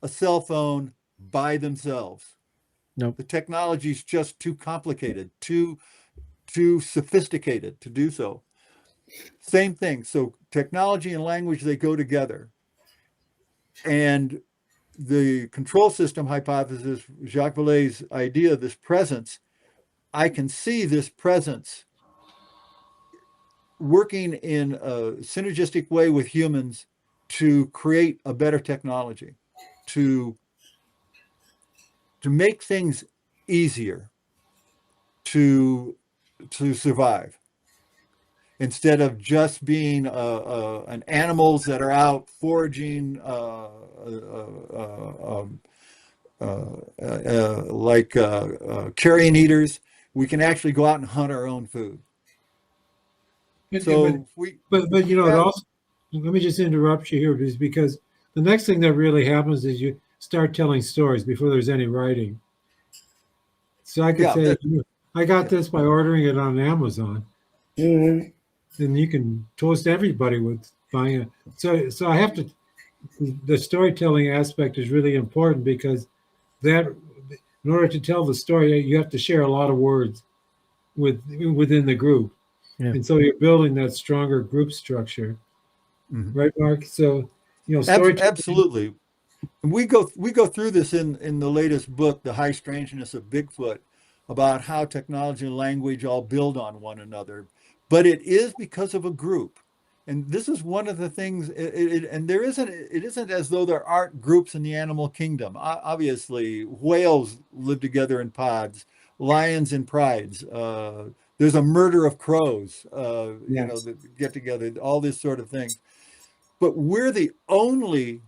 a cell phone by themselves. Nope. The technology is just too complicated, too sophisticated to do so. Same thing. So technology and language, they go together. And the control system hypothesis, Jacques Vallée's idea, this presence, I can see this presence working in a synergistic way with humans to create a better technology, to make things easier to survive, instead of just being an animals that are out foraging, like carrion eaters. We can actually go out and hunt our own food. So but it also, let me just interrupt you here, because the next thing that really happens is you start telling stories before there's any writing. So I could say, I got this by ordering it on Amazon. Mm-hmm. And you can toast everybody with buying it. So I have to, the storytelling aspect is really important, because that, in order to tell the story, you have to share a lot of words within the group. Yeah. And so you're building that stronger group structure. Mm-hmm. Right, Mark? So, absolutely. We go through this in the latest book, The High Strangeness of Bigfoot, about how technology and language all build on one another. But it is because of a group. And this is one of the things, it isn't as though there aren't groups in the animal kingdom. Obviously, whales live together in pods, lions in prides. There's a murder of crows, yes. That get together, all this sort of thing. But we're the only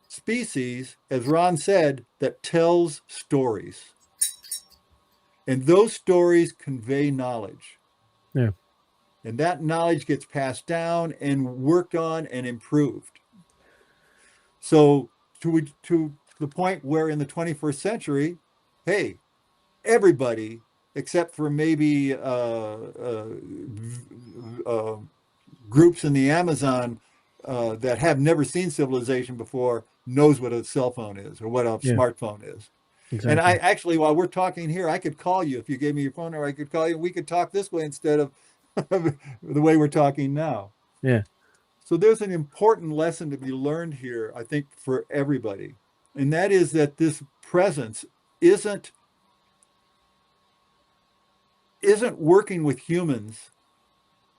species, as Ron said, that tells stories. And those stories convey knowledge. Yeah. And that knowledge gets passed down and worked on and improved. So to the point where in the 21st century, hey, everybody except for maybe groups in the Amazon that have never seen civilization before knows what a cell phone is or what a smartphone is. Exactly. And I actually, while we're talking here, I could call you if you gave me your phone number. I could call you. We could talk this way instead of the way we're talking now. Yeah. So there's an important lesson to be learned here, I think, for everybody. And that is that this presence isn't working with humans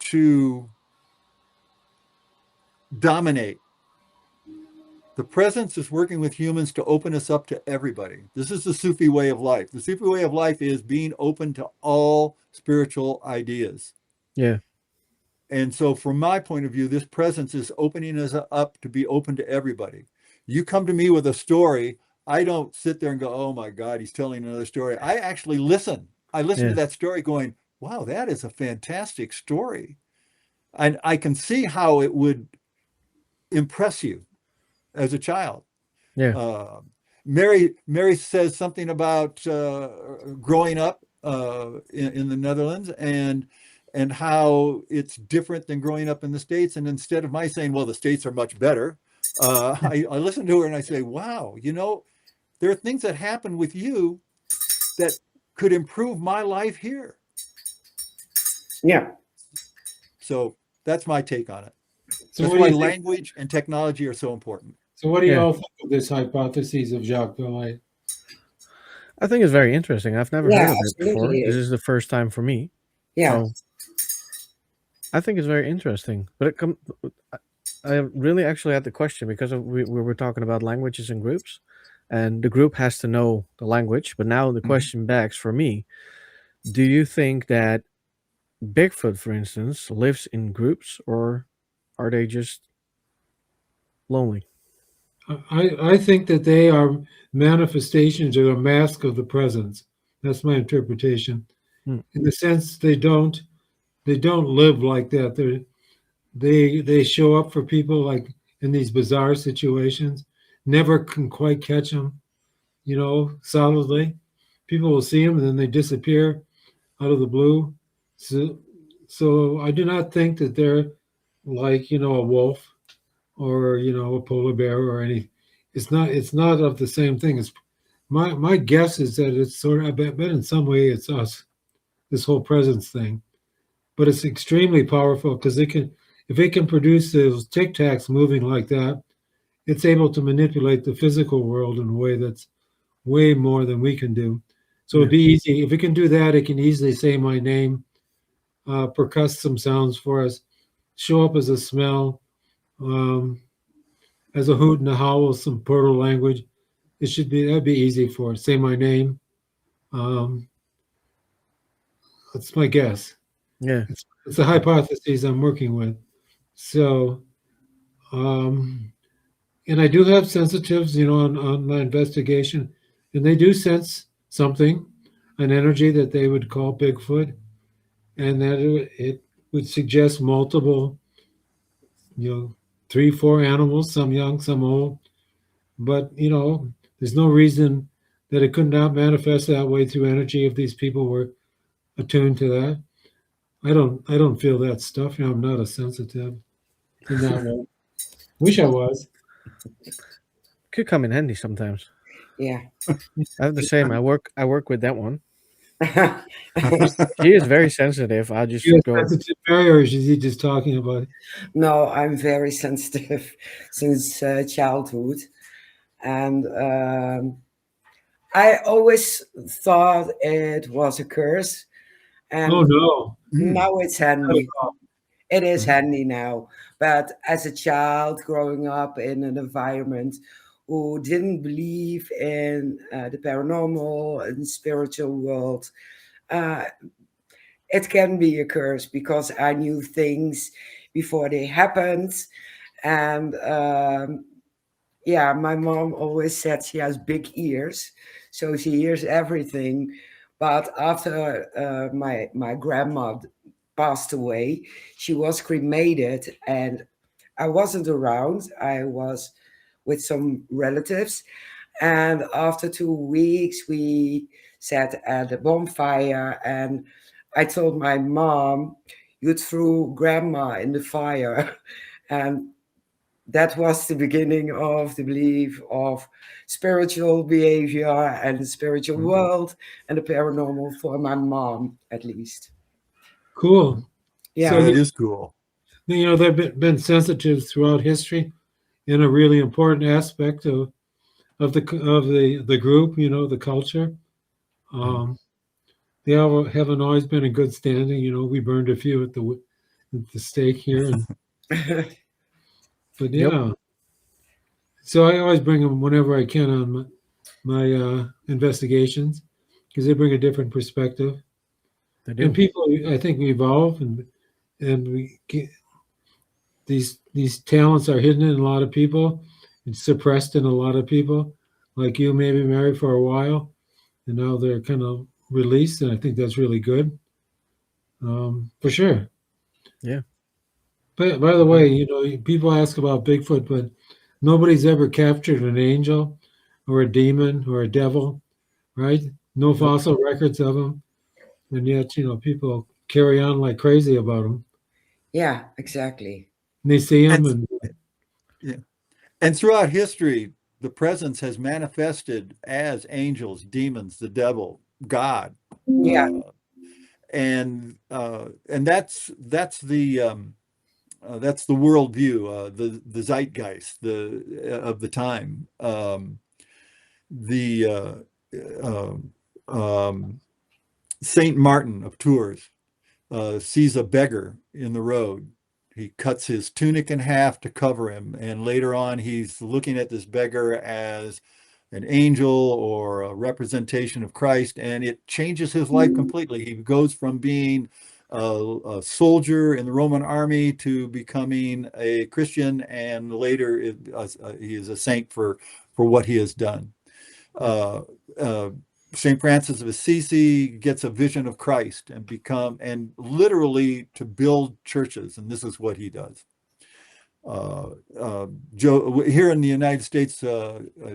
to dominate. The presence is working with humans to open us up to everybody. This is the Sufi way of life. The Sufi way of life is being open to all spiritual ideas. Yeah. And so from my point of view, this presence is opening us up to be open to everybody. You come to me with a story, I don't sit there and go, oh my God, he's telling another story. I actually listen. I listen to that story going, wow, that is a fantastic story. And I can see how it would impress you as a child. Yeah. Mary says something about growing up in the Netherlands and how it's different than growing up in the States. And instead of my saying, well, the States are much better, I listen to her and I say, wow, you know, there are things that happen with you that could improve my life here. Yeah. So that's my take on it. So that's what why do you think? language and technology are so important. So what do you all think of this hypothesis of Jacques Doyle? I think it's very interesting. I've never heard of it before. absolutely. This is the first time for me. Yeah. So I think it's very interesting. But I really actually had the question because we were talking about languages and groups, and the group has to know the language. But now the question backs for me: do you think that Bigfoot, for instance, lives in groups, or are they just lonely? I think that they are manifestations or a mask of the presence. That's my interpretation. In the sense they don't live like that. They show up for people like in these bizarre situations, never can quite catch them, you know, solidly. People will see them and then they disappear out of the blue. So I do not think that they're like, you know, a wolf or, you know, a polar bear or any. It's not of the same thing. It's my guess is that it's sort of, I bet in some way it's us, this whole presence thing. But it's extremely powerful because if it can produce those tic tacs moving like that, it's able to manipulate the physical world in a way that's way more than we can do. So it'd be easy. If it can do that, it can easily say my name, percuss some sounds for us, show up as a smell, as a hoot and a howl, some portal language. That'd be easy for it. Say my name. That's my guess. Yeah. It's a hypothesis I'm working with. So, and I do have sensitives, you know, on my investigation, and they do sense something, an energy that they would call Bigfoot, and that it would suggest multiple, you know, 3, 4 animals, some young, some old. But, you know, there's no reason that it could not manifest that way through energy if these people were attuned to that. I don't feel that stuff. You know, I'm not a sensitive in that way. Wish I was. Could come in handy sometimes. Yeah. I have the same. I work with that one. He is very sensitive. I just You're go. sensitive, or is he just talking about it? No, I'm very sensitive since childhood. And I always thought it was a curse. And Oh no! now it's handy. It is handy now. But as a child growing up in an environment who didn't believe in the paranormal and spiritual world, it can be a curse because I knew things before they happened. And yeah, my mom always said she has big ears, so she hears everything. But after my grandma passed away, she was cremated, and I wasn't around. I was with some relatives, and after 2 weeks, we sat at a bonfire, and I told my mom, "You threw grandma in the fire," and that was the beginning of the belief of spiritual behavior and the spiritual world and the paranormal for my mom, at least. Cool. So, Yeah, That is cool. they've been sensitive throughout history in a really important aspect of the group, the culture. Um, they haven't always been in good standing. We burned a few at the stake here, but Yep, yeah. So I always bring them whenever I can on my investigations because they bring a different perspective. they And do. people, I think, we evolve, and we get, these talents are hidden in a lot of people, and suppressed in a lot of people. Like you, maybe married for a while, and now they're kind of released, and I think that's really good, for sure. Yeah. But by the Agree. way, people ask about Bigfoot, but nobody's ever captured an angel or a demon or a devil, right? No Nope. fossil records of them, and yet people carry on like crazy about them. yeah, exactly. And they see them, And and yeah. And throughout history, the presence has manifested as angels, demons, the devil, God, Yeah, uh, and that's the worldview, the zeitgeist of the time. The Saint Martin of Tours sees a beggar in the road. He cuts his tunic in half to cover him, and later on, he's looking at this beggar as an angel or a representation of Christ, and it changes his life completely. He goes from being a soldier in the Roman army to becoming a Christian, and later he is a saint for what he has done. Uh, uh, St. Francis of Assisi gets a vision of Christ and literally to build churches, and this is what he does. Here in the United States,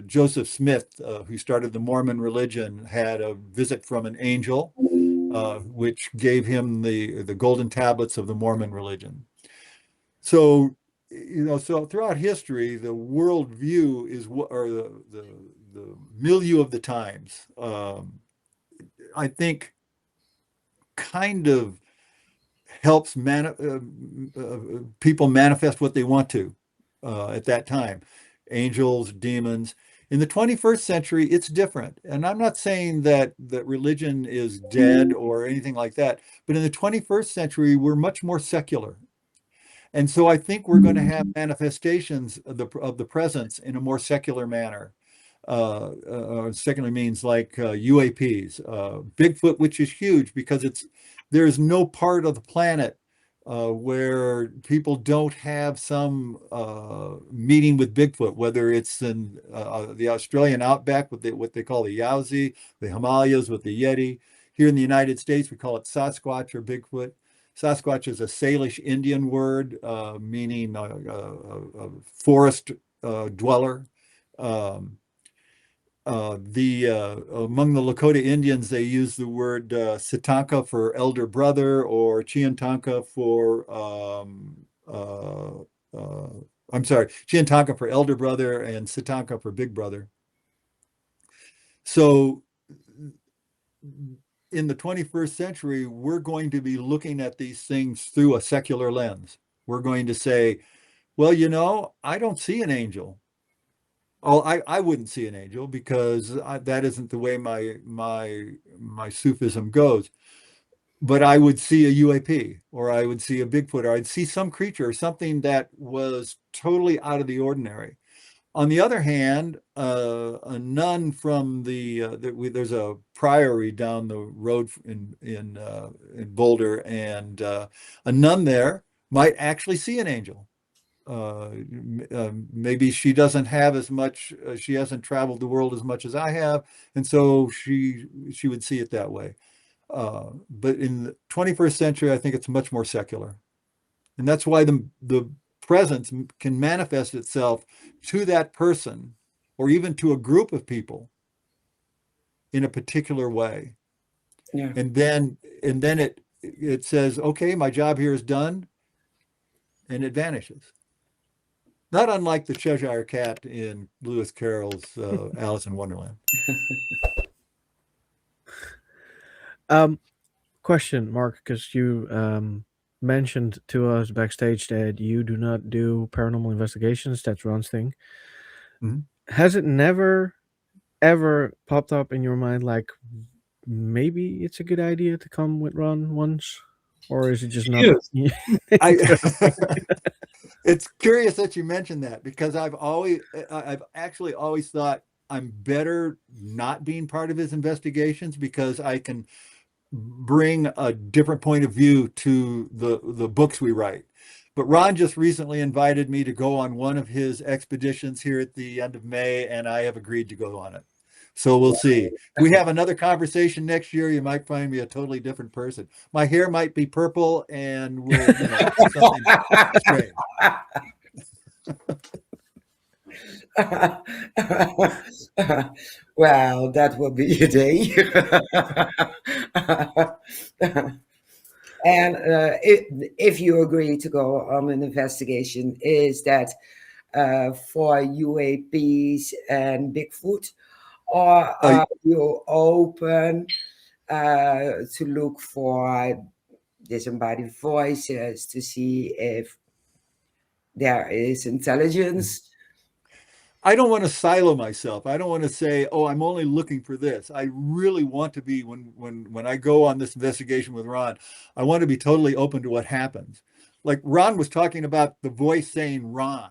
Joseph Smith, who started the Mormon religion, had a visit from an angel, which gave him the golden tablets of the Mormon religion. So, so throughout history, the worldview is or the milieu of the times. I think kind of helps people manifest what they want to at that time. Angels, demons. In the 21st century, it's different. And I'm not saying that religion is dead or anything like that, but in the 21st century, we're much more secular. And so I think we're going to have manifestations of the presence in a more secular manner. Secular means like UAPs, Bigfoot, which is huge because there's no part of the planet where people don't have some meeting with Bigfoot, whether it's in the Australian outback with what they call the Yowzi, the Himalayas with the Yeti. Here in the United States, we call it Sasquatch or Bigfoot. Sasquatch is a Salish Indian word meaning a forest dweller. Among the Lakota Indians, they use the word Sitanka for elder brother or Chiantanka for I'm sorry, Chiantanka for elder brother and Sitanka for big brother. So in the 21st century, we're going to be looking at these things through a secular lens. We're going to say, well, I don't see an angel. Oh, I wouldn't see an angel because that isn't the way my Sufism goes. But I would see a UAP, or I would see a Bigfoot, or I'd see some creature, or something that was totally out of the ordinary. On the other hand, a nun from there's a priory down the road in Boulder, and a nun there might actually see an angel. Maybe she doesn't have as much, she hasn't traveled the world as much as I have, and so she would see it that way. But in the 21st century, I think it's much more secular. And that's why the presence can manifest itself to that person or even to a group of people in a particular way. Yeah. And then it says, okay, my job here is done, and it vanishes. Not unlike the Cheshire Cat in Lewis Carroll's Alice in Wonderland. Question, Mark, because you mentioned to us backstage that you do not do paranormal investigations. That's Ron's thing. Mhm. Has it never, ever popped up in your mind like maybe it's a good idea to come with Ron once? Or is it just not? Yes. It's curious that you mentioned that, because I've actually always thought I'm better not being part of his investigations, because I can bring a different point of view to the books we write. But Ron just recently invited me to go on one of his expeditions here at the end of May, and I have agreed to go on it. So we'll see. If we have another conversation next year, you might find me a totally different person. My hair might be purple, and we'll, something strange. Well, that will be a day. And if you agree to go on an investigation, is that for UAPs and Bigfoot, or are you open to look for disembodied voices to see if there is intelligence? I don't want to silo myself. I don't want to say, oh, I'm only looking for this. I really want to be, when I go on this investigation with Ron, I want to be totally open to what happens. Like Ron was talking about the voice saying Ron.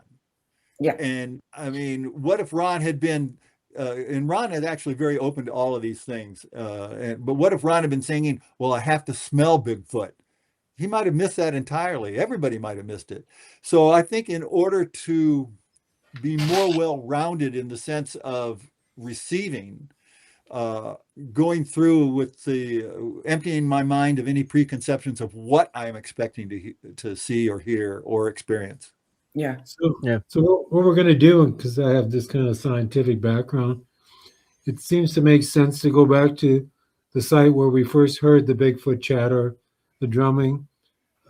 Yeah. And I mean, what if Ron had been, and Ron is actually very open to all of these things. But what if Ron had been singing, well, I have to smell Bigfoot? He might have missed that entirely. Everybody might have missed it. So I think in order to be more well-rounded in the sense of receiving, going through with the emptying my mind of any preconceptions of what I'm expecting to see or hear or experience. Yeah. So what we're going to do, because I have this kind of scientific background, it seems to make sense to go back to the site where we first heard the Bigfoot chatter, the drumming,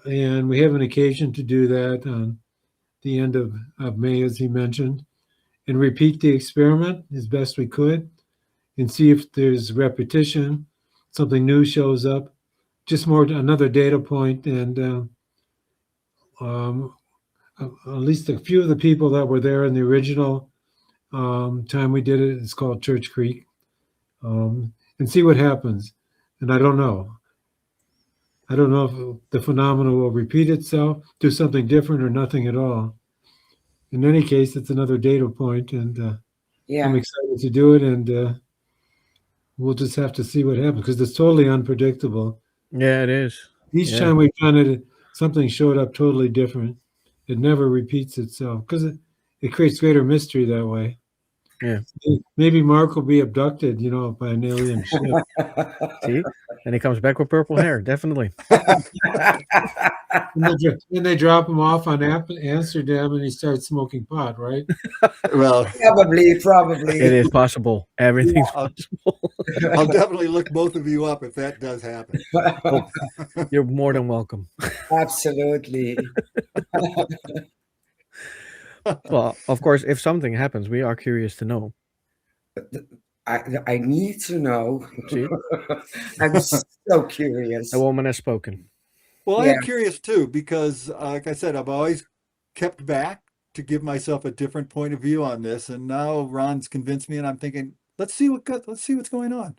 and we have an occasion to do that on the end of May, as he mentioned, and repeat the experiment as best we could and see if there's repetition, something new shows up, just more another data point. And at least a few of the people that were there in the original time we did it, it's called Church Creek, and see what happens. And I don't know if the phenomenon will repeat itself, do something different, or nothing at all. In any case, it's another data point, and I'm excited to do it, and we'll just have to see what happens, because it's totally unpredictable. Yeah, it is. Each time we've done it, something showed up totally different. It never repeats itself, because it creates greater mystery that way. Yeah. Maybe Mark will be abducted, by an alien ship. See? And he comes back with purple hair, definitely. And they drop him off on Amsterdam, and he starts smoking pot, right? Well, probably. It is possible. Everything's possible. I'll definitely look both of you up if that does happen. Well, you're more than welcome. Absolutely. Well, of course, if something happens, we are curious to know. I need to know. See? I'm so curious. A woman has spoken. Well, I'm curious too, because like I said, I've always kept back to give myself a different point of view on this. And now Ron's convinced me, and I'm thinking, let's see what's going on.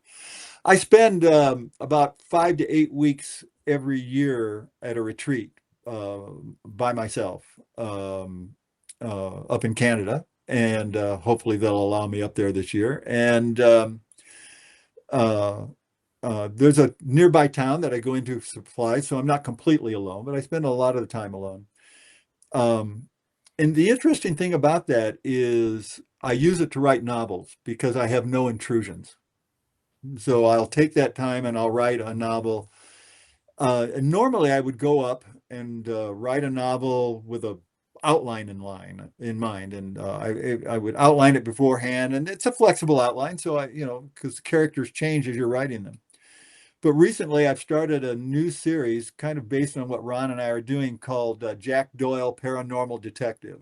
I spend about 5 to 8 weeks every year at a retreat by myself up in Canada. And hopefully they'll allow me up there this year. And there's a nearby town that I go into for supplies, so I'm not completely alone, but I spend a lot of the time alone. And the interesting thing about that is I use it to write novels because I have no intrusions. So I'll take that time and I'll write a novel. And normally I would go up and write a novel with a outline in mind, and I would outline it beforehand, and it's a flexible outline. So because the characters change as you're writing them. But recently I've started a new series kind of based on what Ron and I are doing called Jack Doyle Paranormal Detective.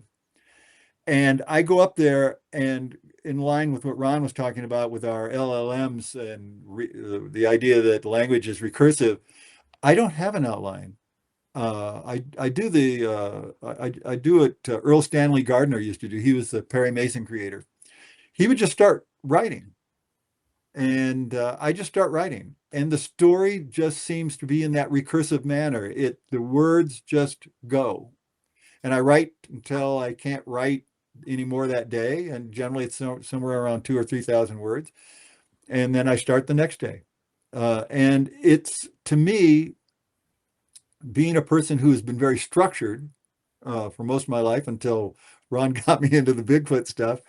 And I go up there and in line with what Ron was talking about with our LLMs and the idea that language is recursive, I don't have an outline. I do I do it. Earl Stanley Gardner used to do. He was the Perry Mason creator. He would just start writing, and I just start writing, and the story just seems to be in that recursive manner. The words just go, and I write until I can't write anymore that day, and generally it's somewhere around 2,000 or 3,000 words, and then I start the next day. And it's, to me, being a person who has been very structured for most of my life until Ron got me into the Bigfoot stuff,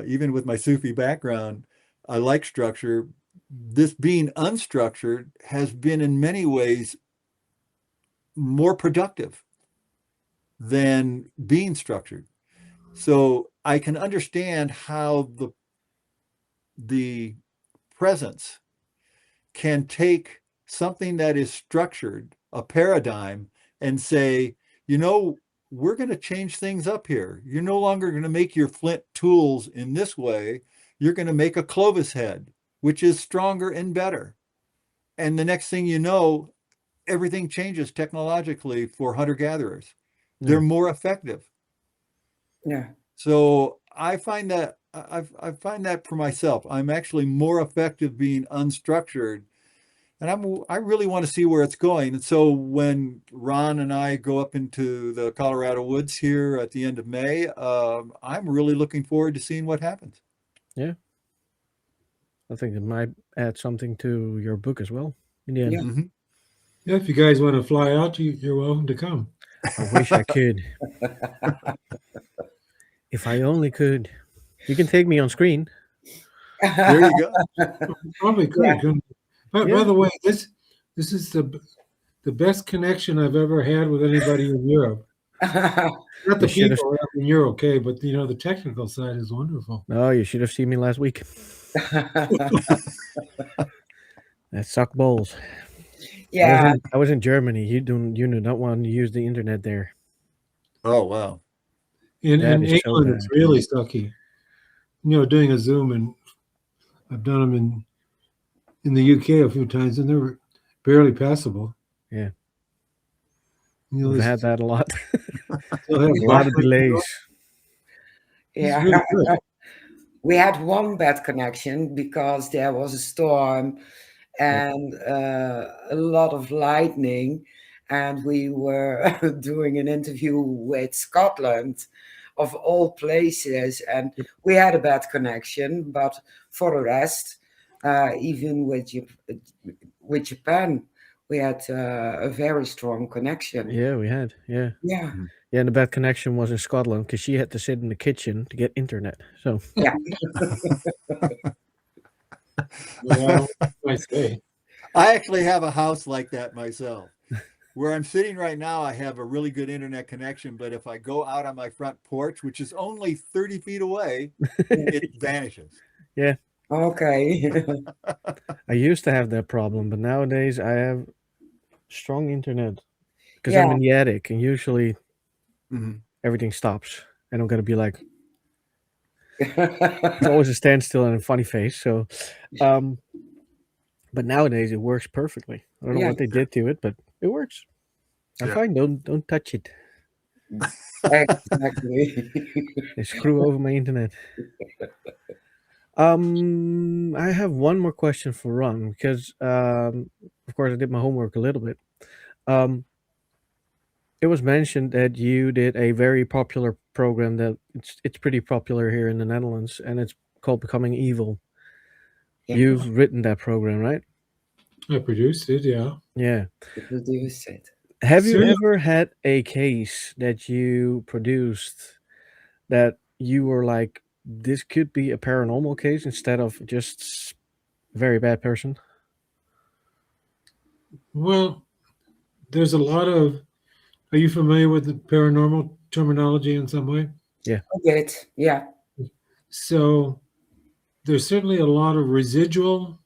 even with my Sufi background, I like structure. This being unstructured has been in many ways more productive than being structured. So I can understand how the presence can take something that is structured, a paradigm, and say, we're going to change things up here. You're no longer going to make your flint tools in this way. You're going to make a Clovis head, which is stronger and better. And the next thing you know, everything changes technologically for hunter-gatherers. They're more effective. Yeah. So I find that for myself, I'm actually more effective being unstructured, and I really want to see where it's going. And so when Ron and I go up into the Colorado woods here at the end of May, I'm really looking forward to seeing what happens. Yeah. I think it might add something to your book as well in the end. Yeah. Mm-hmm. Yeah, if you guys want to fly out, you're welcome to come. I wish I could. If I only could. You can take me on screen. There you go. Probably could. Yeah. couldn't you? By the way, this is the best connection I've ever had with anybody in Europe. Not the You should have- people, I mean, you're okay, but the technical side is wonderful. No, you should have seen me last week. That sucked balls. Yeah. I was in Germany. You do not want to use the internet there. Oh, wow. In That is so England, it's bad. really sucky. Doing a Zoom, and I've done them in the UK a few times, and they're barely passable. Yeah. We've We've had that a lot. still have A lot of delays. Yeah. Really good. We had one bad connection because there was a storm and a lot of lightning, and we were doing an interview with Scotland, of all places, and we had a bad connection. But for the rest, even with Japan, we had a very strong connection. Yeah, we had. Yeah. Yeah. Yeah, and the bad connection was in Scotland because she had to sit in the kitchen to get internet. So Yeah. Well, I say. I actually have a house like that myself. Where I'm sitting right now, I have a really good internet connection, but if I go out on my front porch, which is only 30 feet away, it vanishes. yeah, Okay. I used to have that problem, but nowadays I have strong internet because Yeah. I'm in the attic, and usually Mhm. everything stops, and I'm gonna be like, it's always a standstill and a funny face. So, but nowadays it works perfectly. I don't know Yeah. what they did to it, but it works. I'm Yeah. fine. Don't touch it. Exactly. They screw over my internet. I have one more question for Ron because, of course, I did my homework a little bit. It was mentioned that you did a very popular program that it's pretty popular here in the Netherlands, and it's called Becoming Evil. Yeah. You've written that program, right? I produced it, yeah. Yeah. To produce it. Have you Serial- ever had a case that you produced that you were like, this could be a paranormal case instead of just a very bad person? Well, there's a lot of. Are you familiar with the paranormal terminology in some way? Yeah. I did. Yeah. So there's certainly a lot of residual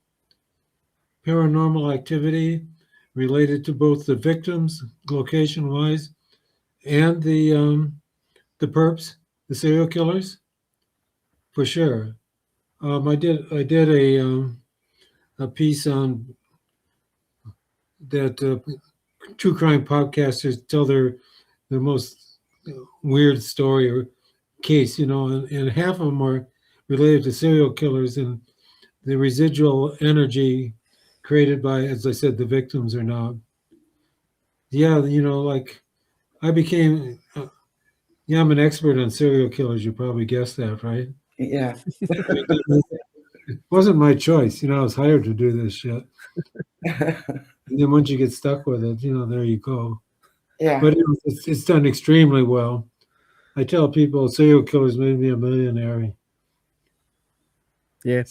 paranormal activity related to both the victims, location-wise, and the perps, the serial killers, for sure. I did a piece on that true crime podcasters tell their most weird story or case, and half of them are related to serial killers and the residual energy created by, as I said, the victims or not. Yeah, like I became, yeah, I'm an expert on serial killers. You probably guessed that, right? Yeah. It wasn't my choice. I was hired to do this shit. And then once you get stuck with it, there you go. Yeah. But it's done extremely well. I tell people serial killers made me a millionaire. Yeah.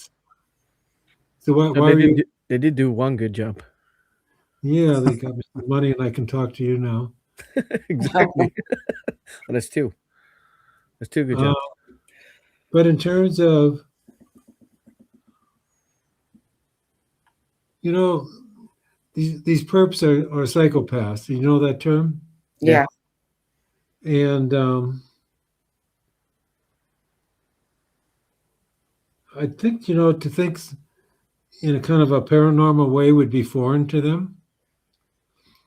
So why So were you? they did do one good job. Yeah, they got me some money and I can talk to you now. Exactly. Well, that's two. That's two good jobs. But in terms of, these perps are psychopaths. You know that term? Yeah. And I think, to think in a kind of a paranormal way would be foreign to them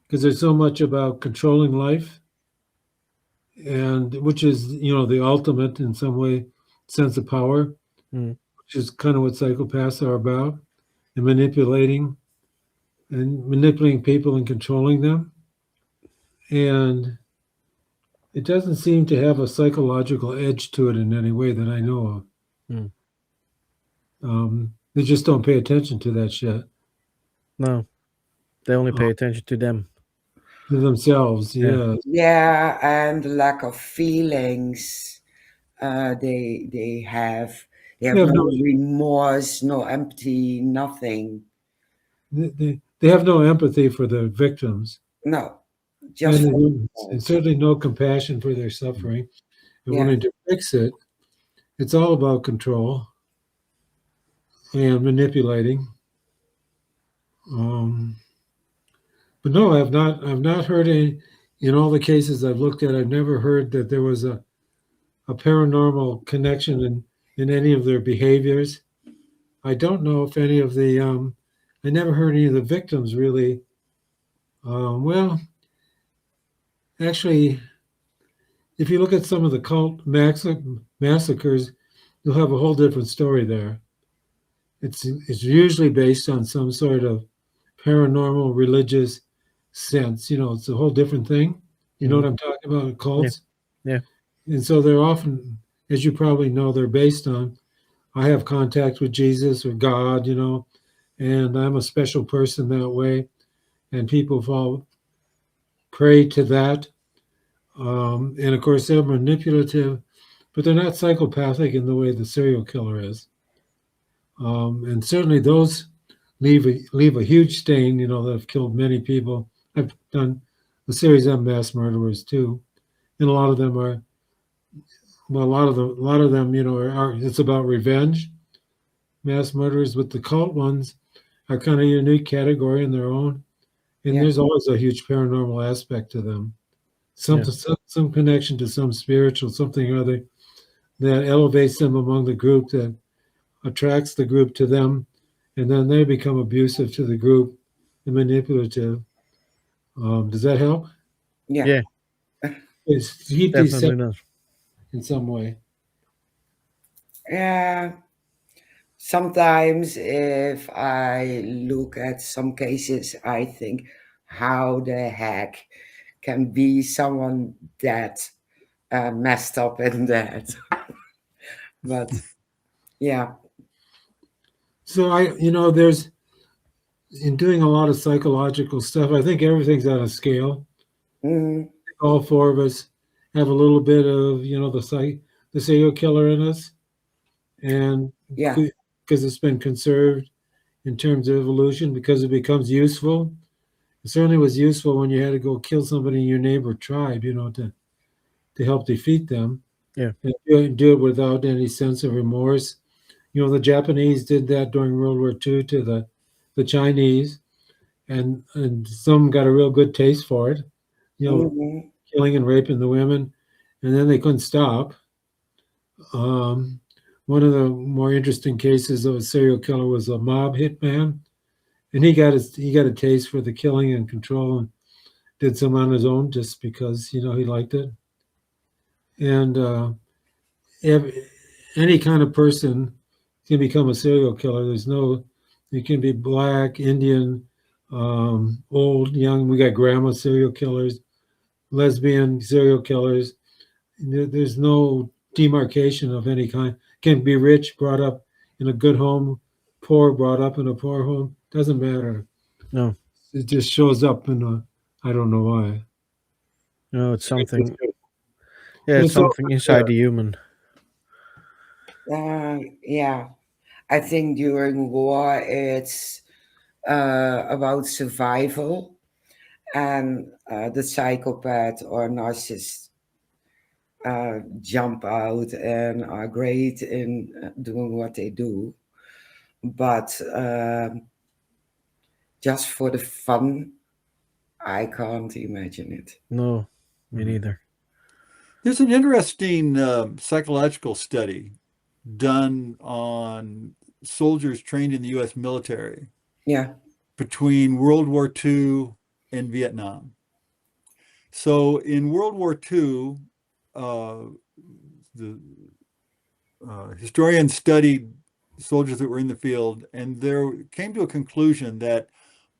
because there's so much about controlling life, and which is, the ultimate in some way sense of power, Mm. which is kind of what psychopaths are about, and manipulating people and controlling them. And it doesn't seem to have a psychological edge to it in any way that I know of. Mm. They just don't pay attention to that shit. No, they only pay attention to them. To themselves, Yeah. yeah. Yeah. And the lack of feelings. They have have no no- remorse, no empathy, nothing. They have no empathy for the victims, No. Just and certainly no compassion for their suffering. And Yeah. wanting to fix it, it's all about control and manipulating. But no, I've not heard any. In all the cases I've looked at, I've never heard that there was a paranormal connection in any of their behaviors. I don't know if any of the I never heard any of the victims really. Well, actually, if you look at some of the cult massacres, you'll have a whole different story there. It's usually based on some sort of paranormal religious sense. It's a whole different thing. You know what I'm talking about? Cults. Yeah. And so they're often, as you probably know, they're based on, I have contact with Jesus or God, and I'm a special person that way. And people fall prey to that. And of course, they're manipulative, but they're not psychopathic in the way the serial killer is. And certainly those leave a huge stain, that have killed many people. I've done a series on mass murderers too, and a lot of them are. Well, a lot of them, are it's about revenge. Mass murderers, but the cult ones are kind of a unique category in their own, and Yeah. there's always a huge paranormal aspect to them. Some connection to some spiritual something or other that elevates them among the group, that attracts the group to them, and then they become abusive to the group and manipulative. Does that help? Yeah. It's keep these Definitely separate does. in some way. Yeah. Sometimes if I look at some cases, I think, how the heck can be someone that messed up in that? But yeah. So there's in doing a lot of psychological stuff. I think everything's on a scale. Mhm. All four of us have a little bit of, the serial killer in us, and Yeah. because it's been conserved in terms of evolution, because it becomes useful. It certainly was useful when you had to go kill somebody in your neighbor tribe, to help defeat them. Yeah. And do it without any sense of remorse. The Japanese did that during World War II to the Chinese, and some got a real good taste for it, Mhm. killing and raping the women, and then they couldn't stop. Um, One of the more interesting cases of a serial killer was a mob hitman, and he got a taste for the killing and control, and did some on his own just because he liked it. And if any kind of person can become a serial killer. You can be black, Indian, old, young. We got grandma serial killers, lesbian serial killers. There's no demarcation of any kind. Can be rich, brought up in a good home, poor, brought up in a poor home. Doesn't matter. No, It just shows up in I don't know why. no, it's something. Yeah, But it's it's all something inside the human. Yeah. I think during war it's about survival, and the psychopath or narcissist jump out and are great in doing what they do. But just for the fun, I can't imagine it. No, me neither. There's an interesting psychological study done on soldiers trained in the U.S. military Yeah. between World War II and Vietnam. So in World War II, the historians studied soldiers that were in the field, and there came to a conclusion that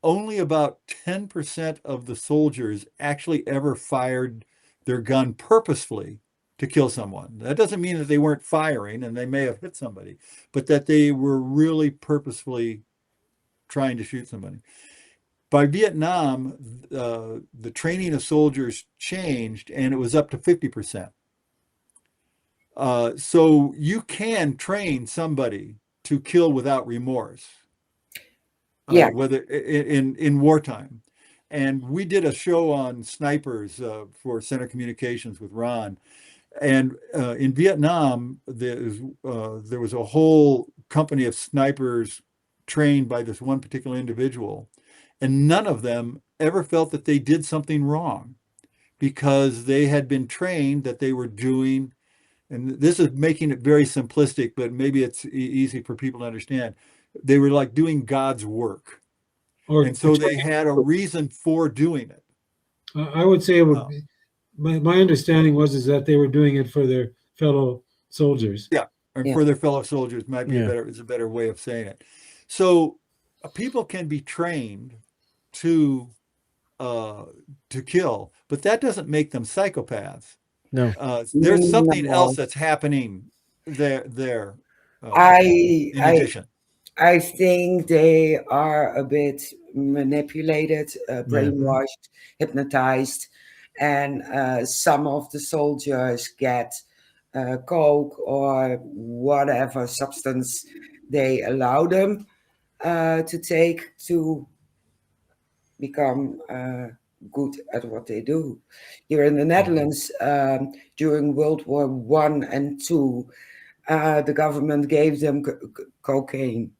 only about 10% of the soldiers actually ever fired their gun purposefully to kill someone. That doesn't mean that they weren't firing and they may have hit somebody, but that they were really purposefully trying to shoot somebody. By Vietnam, the training of soldiers changed and it was up to 50%. So you can train somebody to kill without remorse, Yeah. whether in wartime. And we did a show on snipers for Center Communications with Ron. And in Vietnam, there was a whole company of snipers trained by this one particular individual. And none of them ever felt that they did something wrong because they had been trained that they were doing, and this is making it very simplistic, but maybe it's easy for people to understand. They were like doing God's work. or And so they had a reason for doing it. I would say it would be, my understanding is that they were doing it for their fellow soldiers. Yeah. And Yeah. for their fellow soldiers might be Yeah. a better way of saying it. So people can be trained to kill, but that doesn't make them psychopaths. No, There's something No. else that's happening there I in I addition. I think they are a bit manipulated, brainwashed, hypnotized, and some of the soldiers get coke or whatever substance they allow them to take to become good at what they do. Here in the Netherlands, during World War One and Two, the government gave them cocaine.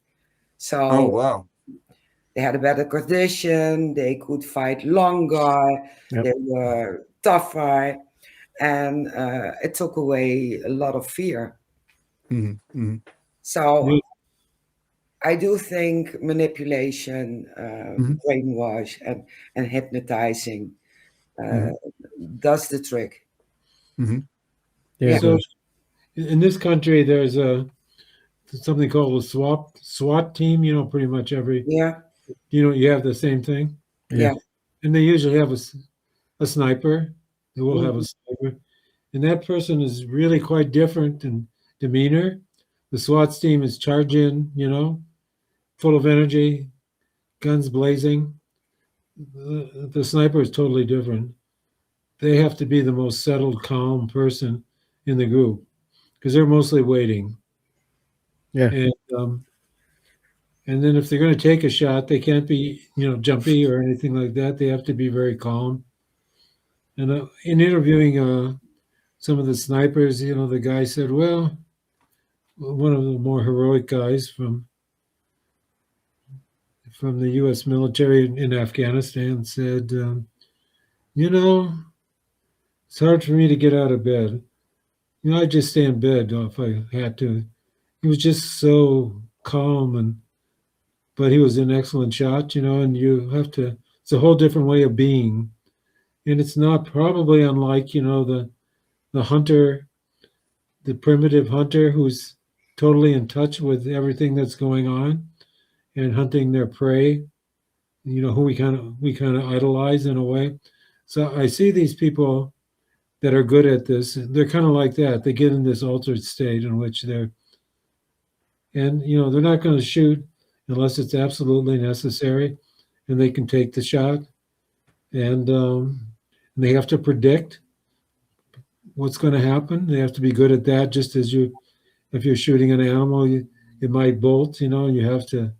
So Oh, wow. they had a better condition, they could fight longer, Yep. they were tougher, and it took away a lot of fear. Mhm, mhm. So Yeah. I do think manipulation, Mhm. brainwash, and hypnotizing Mhm. does the trick. Mhm. yeah, Yeah. it So does. in this country, there's something called a SWAT team. Pretty much Yeah, you have the same thing, yeah. and they usually have a sniper. They will have a Mhm. sniper, and that person is really quite different in demeanor. The SWAT team is charging, full of energy, guns blazing. The sniper is totally different. they have to be the most settled, calm person in the group because they're mostly waiting. Yeah. And then if they're going to take a shot, they can't be, jumpy or anything like that. They have to be very calm. And in interviewing some of the snipers, the guy said, well, one of the more heroic guys from the U.S. military in Afghanistan said, it's hard for me to get out of bed. I'd just stay in bed if I had to. He was just so calm, but he was an excellent shot, and you have to, it's a whole different way of being. And it's not probably unlike, the hunter, the primitive hunter who's totally in touch with everything that's going on and hunting their prey, who we kind of idolize in a way. So I see these people that are good at this. They're kind of like that. They get in this altered state in which they're not going to shoot unless it's absolutely necessary, and they can take the shot. And they have to predict what's going to happen. They have to be good at that. Just as if you're shooting an animal, it might bolt, and you have to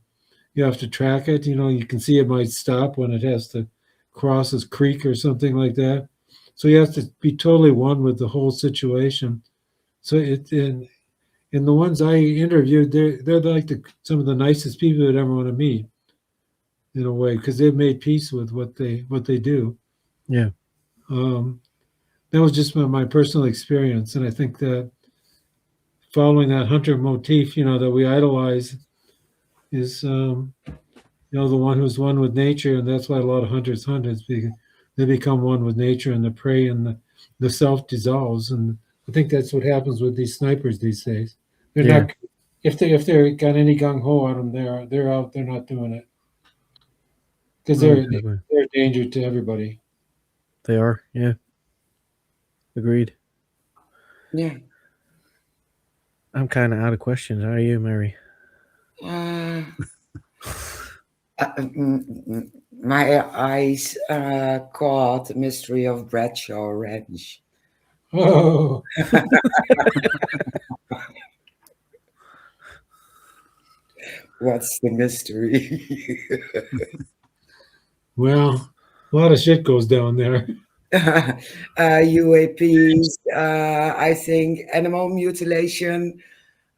track it. You can see it might stop when it has to cross a creek or something like that. So you have to be totally one with the whole situation. So and the ones I interviewed, they're like some of the nicest people you'd ever want to meet, in a way, because they've made peace with what they do. Yeah. That was just my personal experience, and I think that following that hunter motif, that we idolize, is the one who's one with nature, and that's why a lot of hunters hunt, is because they become one with nature, and the prey and the self dissolves. And I think that's what happens with these snipers these days. They're not, if they got any gung ho on them, they're out. They're not doing it because they're a danger to everybody. They are, yeah. Agreed. Yeah. I'm kind of out of questions. How are you, Mary? My eyes caught Mystery of Bradshaw Ranch. Oh, What's the mystery? well, a lot of shit goes down there. UAPs, I think animal mutilation.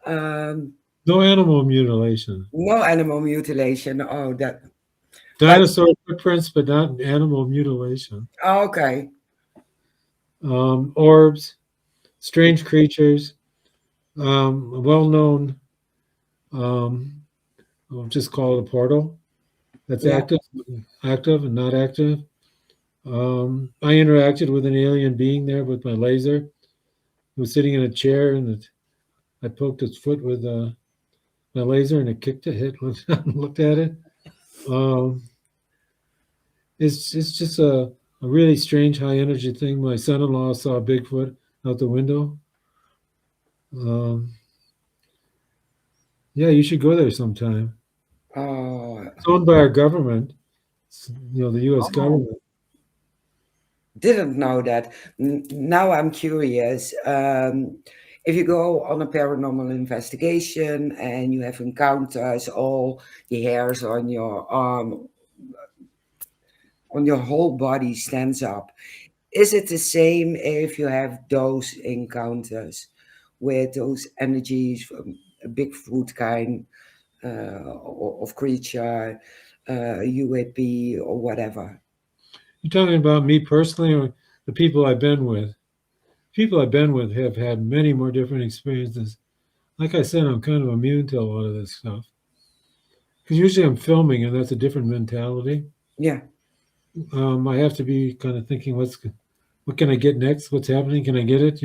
No animal mutilation. No animal mutilation. Oh, that. Dinosaur footprints, but not animal mutilation. Okay. Orbs, strange creatures, well-known. I'll just call it a portal. That's active and not active. I interacted with an alien being there with my laser. He was sitting in a chair, and I poked its foot with my laser, and it kicked it. Looked at it. It's just a really strange high energy thing. My son-in-law saw Bigfoot out the window. Yeah, you should go there sometime. It's owned by our government. The U.S. government. Didn't know that. Now I'm curious. If you go on a paranormal investigation and you have encounters, all the hairs on your arm, on your whole body stands up. Is it the same if you have those encounters with those energies from a Bigfoot kind of creature, UAP or whatever? You're talking about me personally or the people I've been with? People I've been with have had many more different experiences. Like I said, I'm kind of immune to a lot of this stuff. Because usually I'm filming, and that's a different mentality. Yeah. I have to be kind of thinking, what can I get next? What's happening? Can I get it?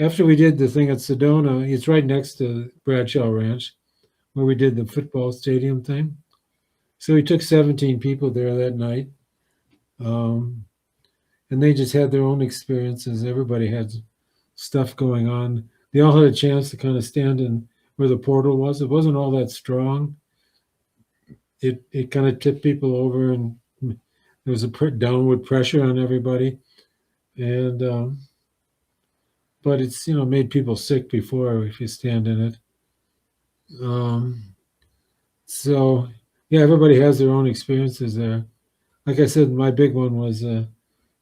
After we did the thing at Sedona, it's right next to Bradshaw Ranch, where we did the football stadium thing. So we took 17 people there that night. And they just had their own experiences. Everybody had stuff going on. They all had a chance to kind of stand in where the portal was. It wasn't all that strong. It kind of tipped people over, and there was a downward pressure on everybody, and but it's made people sick before if you stand in it. Um, so yeah, everybody has their own experiences there. Like I said, my big one was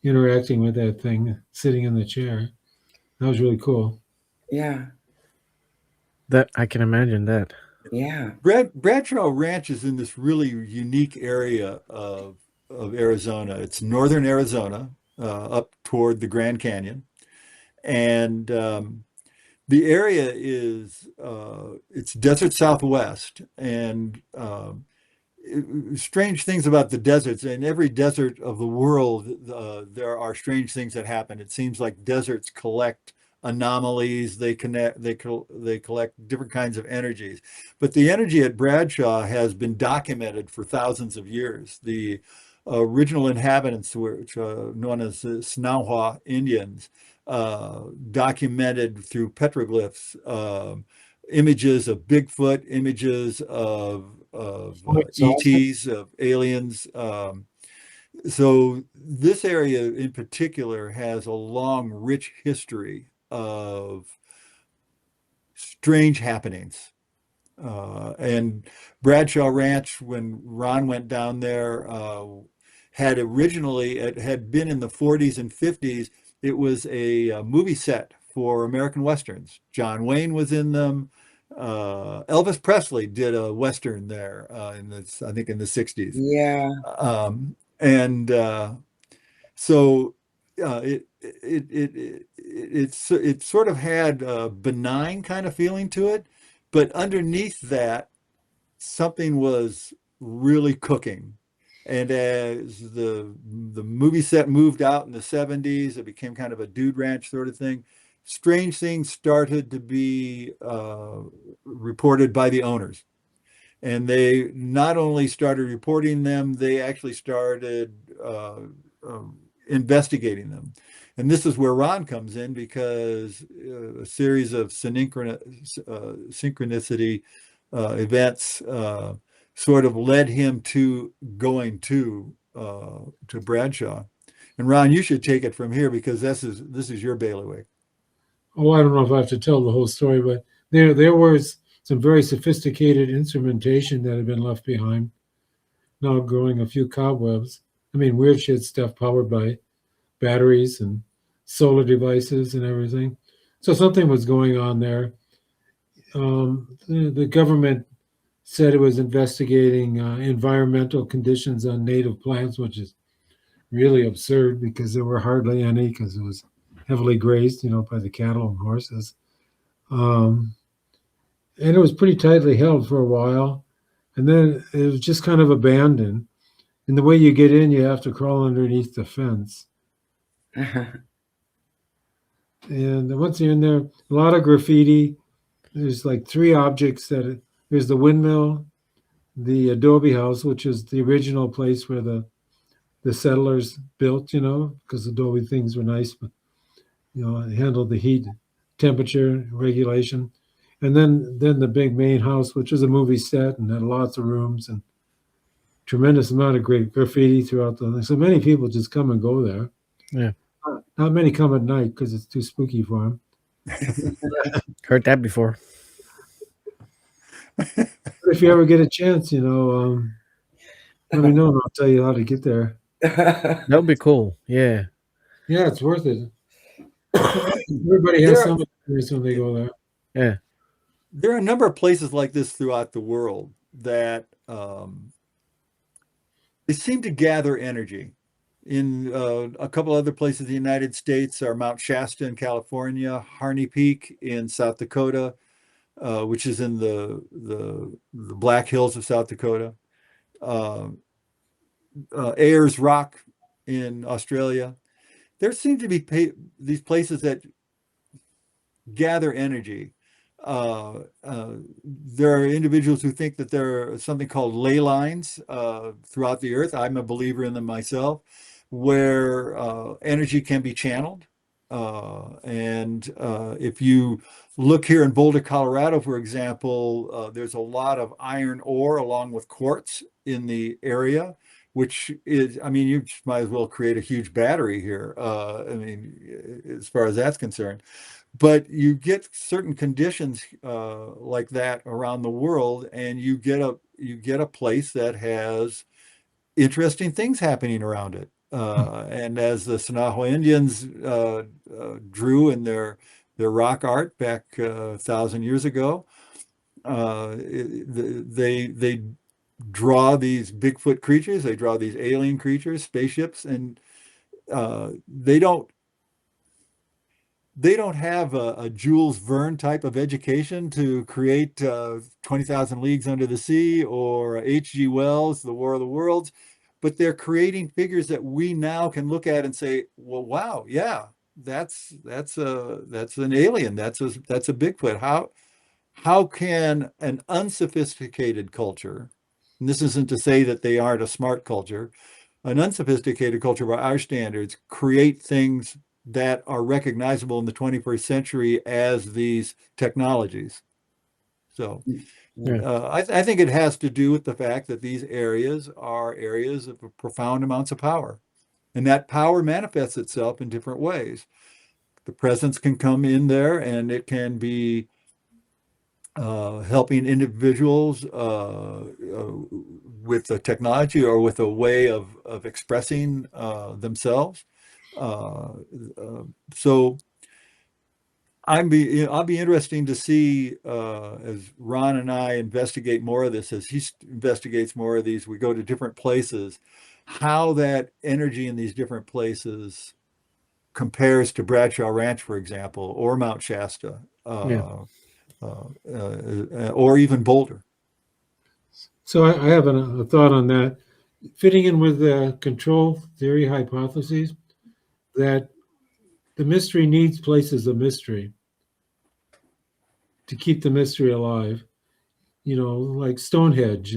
interacting with that thing, sitting in the chair. That was really cool. Yeah. That I can imagine that. Yeah. Bradshaw Ranch is in this really unique area of Arizona. It's northern Arizona, up toward the Grand Canyon, and the area is it's desert Southwest, and strange things about the deserts. In every desert of the world, there are strange things that happen. It seems like deserts collect anomalies. They collect different kinds of energies. But the energy at Bradshaw has been documented for thousands of years. The original inhabitants, which are known as the Snahua Indians, documented through petroglyphs, images of Bigfoot, images of ETs, of aliens. So this area in particular has a long, rich history of strange happenings. And Bradshaw Ranch, when Ron went down there, had originally, it had been in the 40s and 50s. It was a movie set for American Westerns. John Wayne was in them. Elvis Presley did a Western there I think in the 60s. Yeah. And so it sort of had a benign kind of feeling to it, but underneath that, something was really cooking. And as the movie set moved out in the 70s, it became kind of a dude ranch sort of thing. Strange things started to be reported by the owners. And they not only started reporting them, they actually started investigating them. And this is where Ron comes in, because a series of synchronicity events sort of led him to going to Bradshaw. And Ron, you should take it from here, because this is your bailiwick. Oh, I don't know if I have to tell the whole story, but there was some very sophisticated instrumentation that had been left behind, now growing a few cobwebs. I mean, weird shit stuff powered by batteries and solar devices and everything. So something was going on there. The government said it was investigating environmental conditions on native plants, which is really absurd because there were hardly any, because it was heavily grazed, by the cattle and horses. And it was pretty tightly held for a while. And then it was just kind of abandoned. And the way you get in, you have to crawl underneath the fence. And once you're in there, a lot of graffiti. There's like three objects there's the windmill, the adobe house, which is the original place where the settlers built, because adobe things were nice, but it handled the heat, temperature regulation. And then the big main house, which was a movie set and had lots of rooms and tremendous amount of great graffiti throughout the thing. So many people just come and go there. Yeah. Not many come at night because it's too spooky for them. Heard that before. But if you ever get a chance, let me know and I'll tell you how to get there. That would be cool. Yeah. Yeah, it's worth it. Everybody has some experience when they go there. Yeah. There are a number of places like this throughout the world that they seem to gather energy. In a couple other places in the United States are Mount Shasta in California, Harney Peak in South Dakota, which is in the Black Hills of South Dakota, Ayers Rock in Australia. There seem to be these places that gather energy. There are individuals who think that there are something called ley lines throughout the earth. I'm a believer in them myself, where energy can be channeled. And if you look here in Boulder, Colorado, for example, there's a lot of iron ore along with quartz in the area. which is, I mean, you just might as well create a huge battery here. I mean, as far as that's concerned. But you get certain conditions like that around the world, and you get a place that has interesting things happening around it. And as the Sanaho Indians drew in their rock art back 1,000 years ago, they draw these Bigfoot creatures, they draw these alien creatures, spaceships, and they don't have a Jules Verne type of education to create 20,000 Leagues Under the Sea or H.G. Wells, The War of the Worlds, but they're creating figures that we now can look at and say, well, wow, yeah, that's an alien, that's a Bigfoot. How can an unsophisticated culture, and this isn't to say that they aren't a smart culture, an unsophisticated culture by our standards, create things that are recognizable in the 21st century as these technologies? So I think it has to do with the fact that these areas are areas of profound amounts of power. And that power manifests itself in different ways. The presence can come in there, and it can be helping individuals with a technology or with a way of expressing themselves. So I'll be interesting to see as Ron and I investigate more of this, as he investigates more of these, we go to different places, how that energy in these different places compares to Bradshaw Ranch, for example, or Mount Shasta, or even Boulder. So I have a thought on that, fitting in with the control theory hypotheses, that the mystery needs places of mystery to keep the mystery alive. You know, like Stonehenge,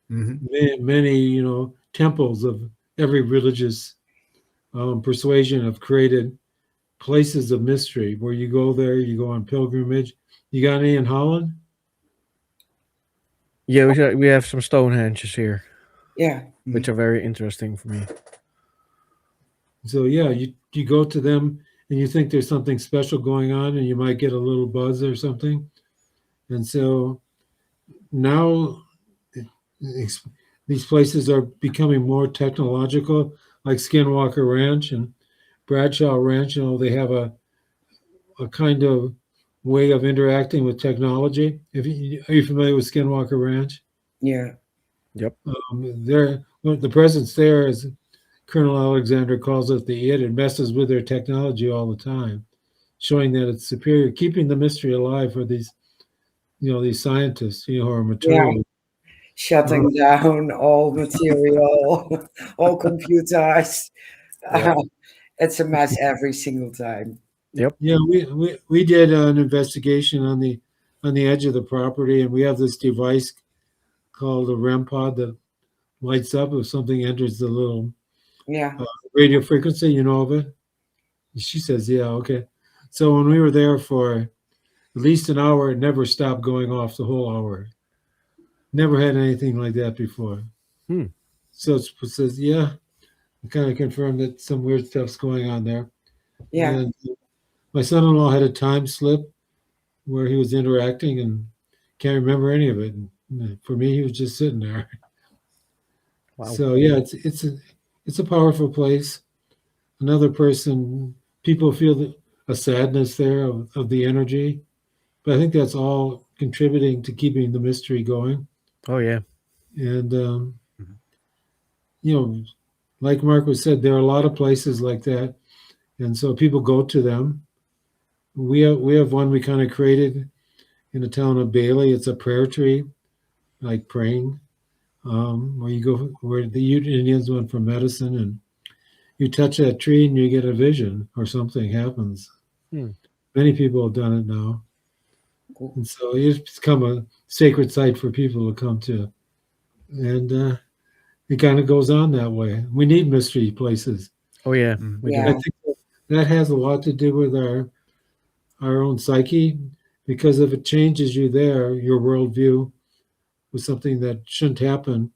many temples of every religious persuasion have created places of mystery where you go there, you go on pilgrimage. You got any in Holland? Yeah, we have some Stonehenges here. Yeah. Which are very interesting for me. So yeah, you go to them and you think there's something special going on, and you might get a little buzz or something. And so now these places are becoming more technological, like Skinwalker Ranch and Bradshaw Ranch. You know, they have a kind of way of interacting with technology. Are you familiar with Skinwalker Ranch? Yeah. Yep. The presence there, as Colonel Alexander calls it, it messes with their technology all the time, showing that it's superior, keeping the mystery alive for these scientists, who are material. Yeah. Shutting down all material, all computerized. Yeah. It's a mess every single time. Yep. Yeah, we did an investigation on the edge of the property, and we have this device called a REM pod that lights up if something enters the little radio frequency. You know of it? She says, yeah, okay. So when we were there for at least an hour, it never stopped going off the whole hour. Never had anything like that before. So it says, yeah, it kind of confirmed that some weird stuff's going on there. Yeah. And my son-in-law had a time slip where he was interacting and can't remember any of it. And for me, he was just sitting there. Wow. So yeah, it's a powerful place. Another person, people feel a sadness there of the energy, but I think that's all contributing to keeping the mystery going. Oh yeah. And like Mark was said, there are a lot of places like that, and so people go to them. We have one we kind of created in the town of Bailey. It's a prayer tree, like praying, where you go, where the Ute Indians went for medicine, and you touch that tree and you get a vision or something happens. Many people have done it now. And so it's become a sacred site for people to come to. And it kind of goes on that way. We need mystery places. Oh yeah. I think that has a lot to do with our own psyche, because if it changes you there, your worldview with something that shouldn't happen,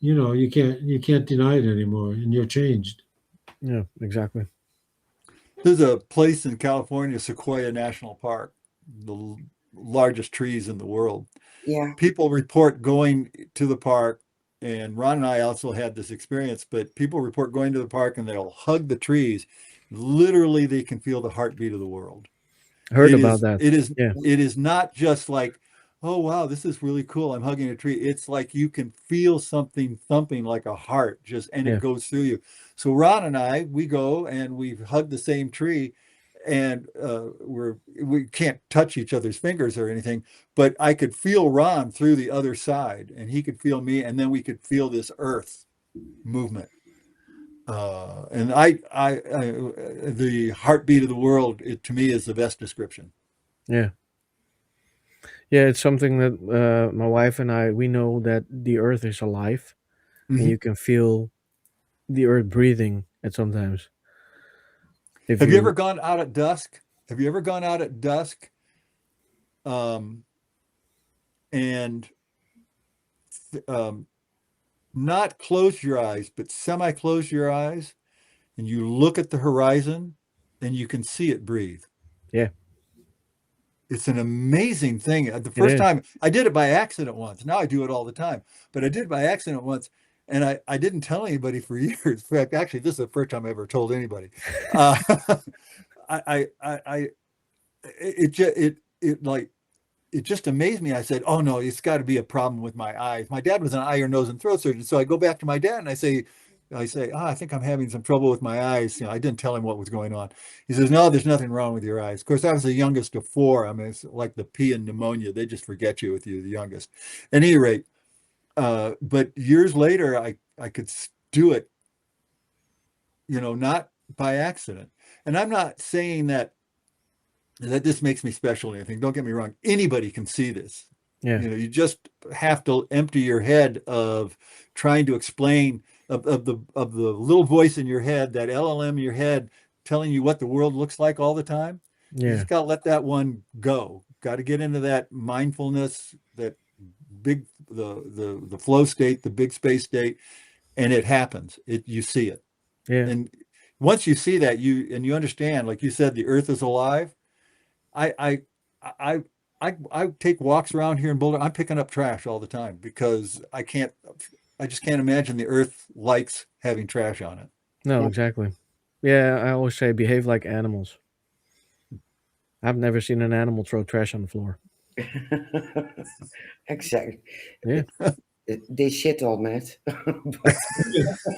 you can't deny it anymore, and you're changed. Yeah, exactly. There's a place in California, Sequoia National Park, the largest trees in the world. Yeah. People report going to the park, and Ron and I also had this experience, but people report going to the park and they'll hug the trees. Literally, they can feel the heartbeat of the world. Heard about that. Yeah. It is not just like, oh wow, this is really cool, I'm hugging a tree. It's like you can feel something thumping like a heart, and Yeah. it goes through you. So Ron and I, we go and we hug the same tree, and we can't touch each other's fingers or anything, but I could feel Ron through the other side, and he could feel me, and then we could feel this earth movement. And the heartbeat of the world, to me, is the best description. Yeah. Yeah, it's something that my wife and I, we know that the earth is alive, and Mhm. you can feel the earth breathing at sometimes. Have you ever gone out at dusk? Have you ever gone out at dusk, and not close your eyes, but semi-close your eyes, and you look at the horizon, and you can see it breathe? Yeah. It's an amazing thing. The It first is. time I did it by accident once. Now I do it all the time, but I did it by accident once, and I didn't tell anybody for years. In fact, actually, this is the first time I ever told anybody. It just amazed me. I said, "Oh no, it's got to be a problem with my eyes." My dad was an eye, ear, nose, and throat surgeon, so I go back to my dad and I say, I think I'm having some trouble with my eyes. I didn't tell him what was going on. He says, "No, there's nothing wrong with your eyes." Of course, I was the youngest of four. I mean, it's like the P in pneumonia. They just forget you if you're the youngest. At any rate, but years later, I could do it, not by accident. And I'm not saying that this makes me special or anything. Don't get me wrong. Anybody can see this. Yeah. You just have to empty your head of trying to explain of the little voice in your head, that LLM in your head telling you what the world looks like all the time. You Yeah. just got to let that one go. Got to get into that mindfulness, that big the flow state, the big space state, and it happens. You see it. Yeah. And once you see that, you understand, like you said, the earth is alive. I take walks around here in Boulder. I'm picking up trash all the time because I just can't imagine the earth likes having trash on it. No, Yeah. exactly. Yeah, I always say behave like animals. I've never seen an animal throw trash on the floor. Exactly. Yeah. They shit on it. But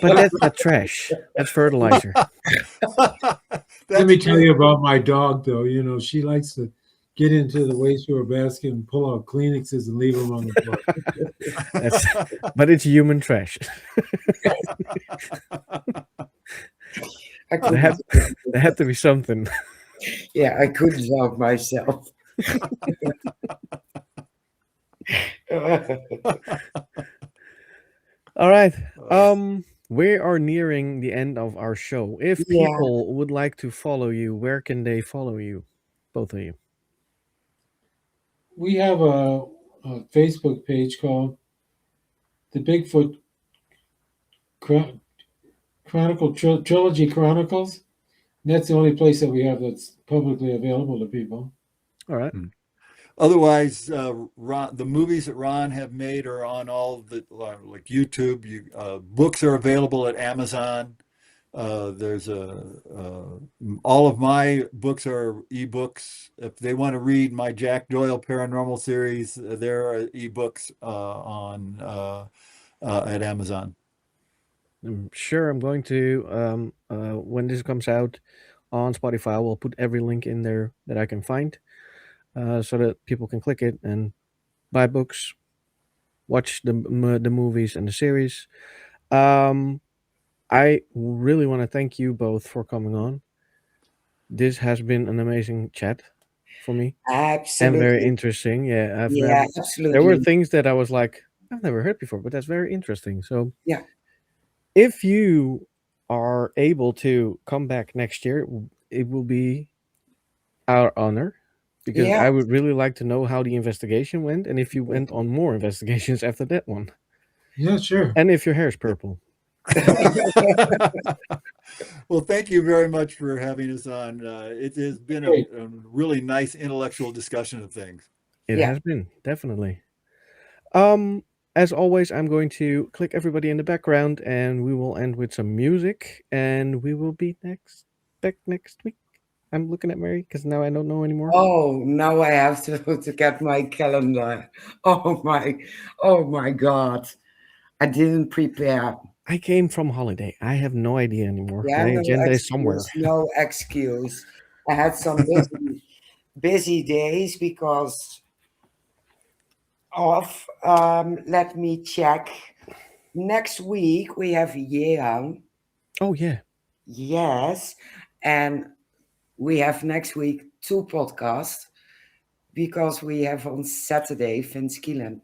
that's not trash. That's fertilizer. Let me tell you about my dog, though. She likes to get into the wastewater basket and pull out Kleenexes and leave them on the floor. But it's human trash. There had to be something. Yeah, I couldn't help myself. All right. We are nearing the end of our show. If Yeah. people would like to follow you, where can they follow you? Both of you. We have a Facebook page called the Bigfoot Chronicle Trilogy Chronicles. And that's the only place that we have that's publicly available to people. All right. Otherwise, the movies that Ron have made are on all the like YouTube. Books are available at Amazon. There's all of my books are ebooks. If they want to read my Jack Doyle Paranormal series, there are ebooks at Amazon. I'm sure I'm going to when this comes out on Spotify, I will put every link in there that I can find, so that people can click it and buy books, watch the movies and the series. I really want to thank you both for coming on. This has been an amazing chat for me and very Absolutely. interesting. Yeah, Yeah, there were absolutely. things that I was like, I've never heard before, but that's very interesting. So Yeah. if you are able to come back next year, it will be our honor, because Yeah. I would really like to know how the investigation went and if you went on more investigations after that one. Yeah, sure. And if your hair is purple. Well, thank you very much for having us on. It has been a really nice intellectual discussion of things. It Yeah. has been, definitely. As always, I'm going to click everybody in the background and we will end with some music and we will be back next week. I'm looking at Mary because now I don't know anymore. Oh, now I have to get my calendar. Oh my God. I didn't prepare. I came from holiday. I have no idea anymore. Yeah, My no agenda is somewhere. excuse, no excuse. I had some busy days because of let me check. Next week we have Yehan. Oh yeah. Yes. And we have next week 2 podcasts because we have on Saturday Vince Keelan.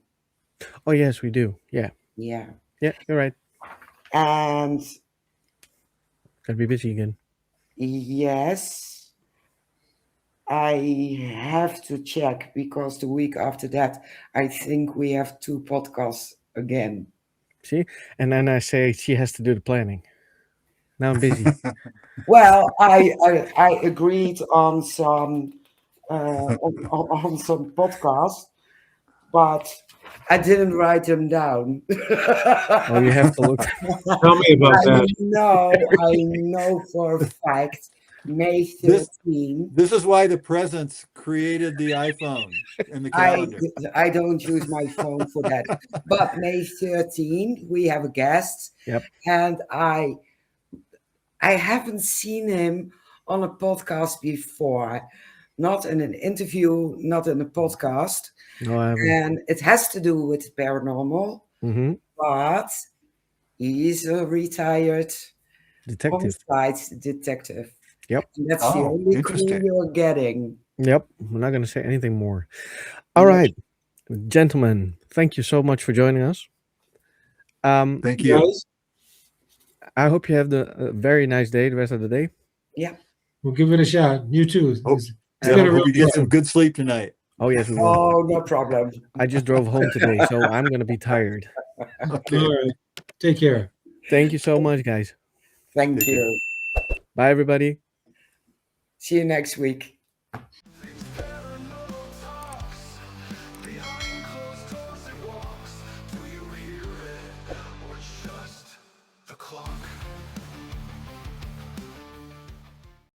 Oh yes, we do. Yeah. Yeah. Yeah, you're right. And Gotta be busy again. yes, I have to check because the week after that, I think we have 2 podcasts again. See? And then I say she has to do the planning. Now I'm busy. Well, I agreed on some on some podcasts, but I didn't write them down. Oh, you have to look. Tell me about that. I know for a fact May This- 13. This is why the presents created the iPhone and the calendar. I don't use my phone for that. But May 13, we have a guest. Yep. And I haven't seen him on a podcast before. Not in an interview, not in a podcast. No, I haven't. And it has to do with paranormal, Mm-hmm. but he's a retired Detective. homicide detective. Yep. And that's the Oh, only clue interesting. you're getting. Yep. We're not going to say anything more. All right. Gentlemen, thank you so much for joining us. Thank you. Guys, I hope you have a very nice day the rest of the day. Yeah. we'll give it a shot. You too. Oh, It's Yeah, been a hope real you get pleasure. some good sleep tonight. Oh, yes, we will. Oh, no problem. I just drove home today, so I'm going to be tired. Okay. All right. Take care. Thank you so much, guys. Thank Take care. you. Bye, everybody. See you next week. Paranormal talks. Behind closed doors it walks. Do you hear it? Or just the clock?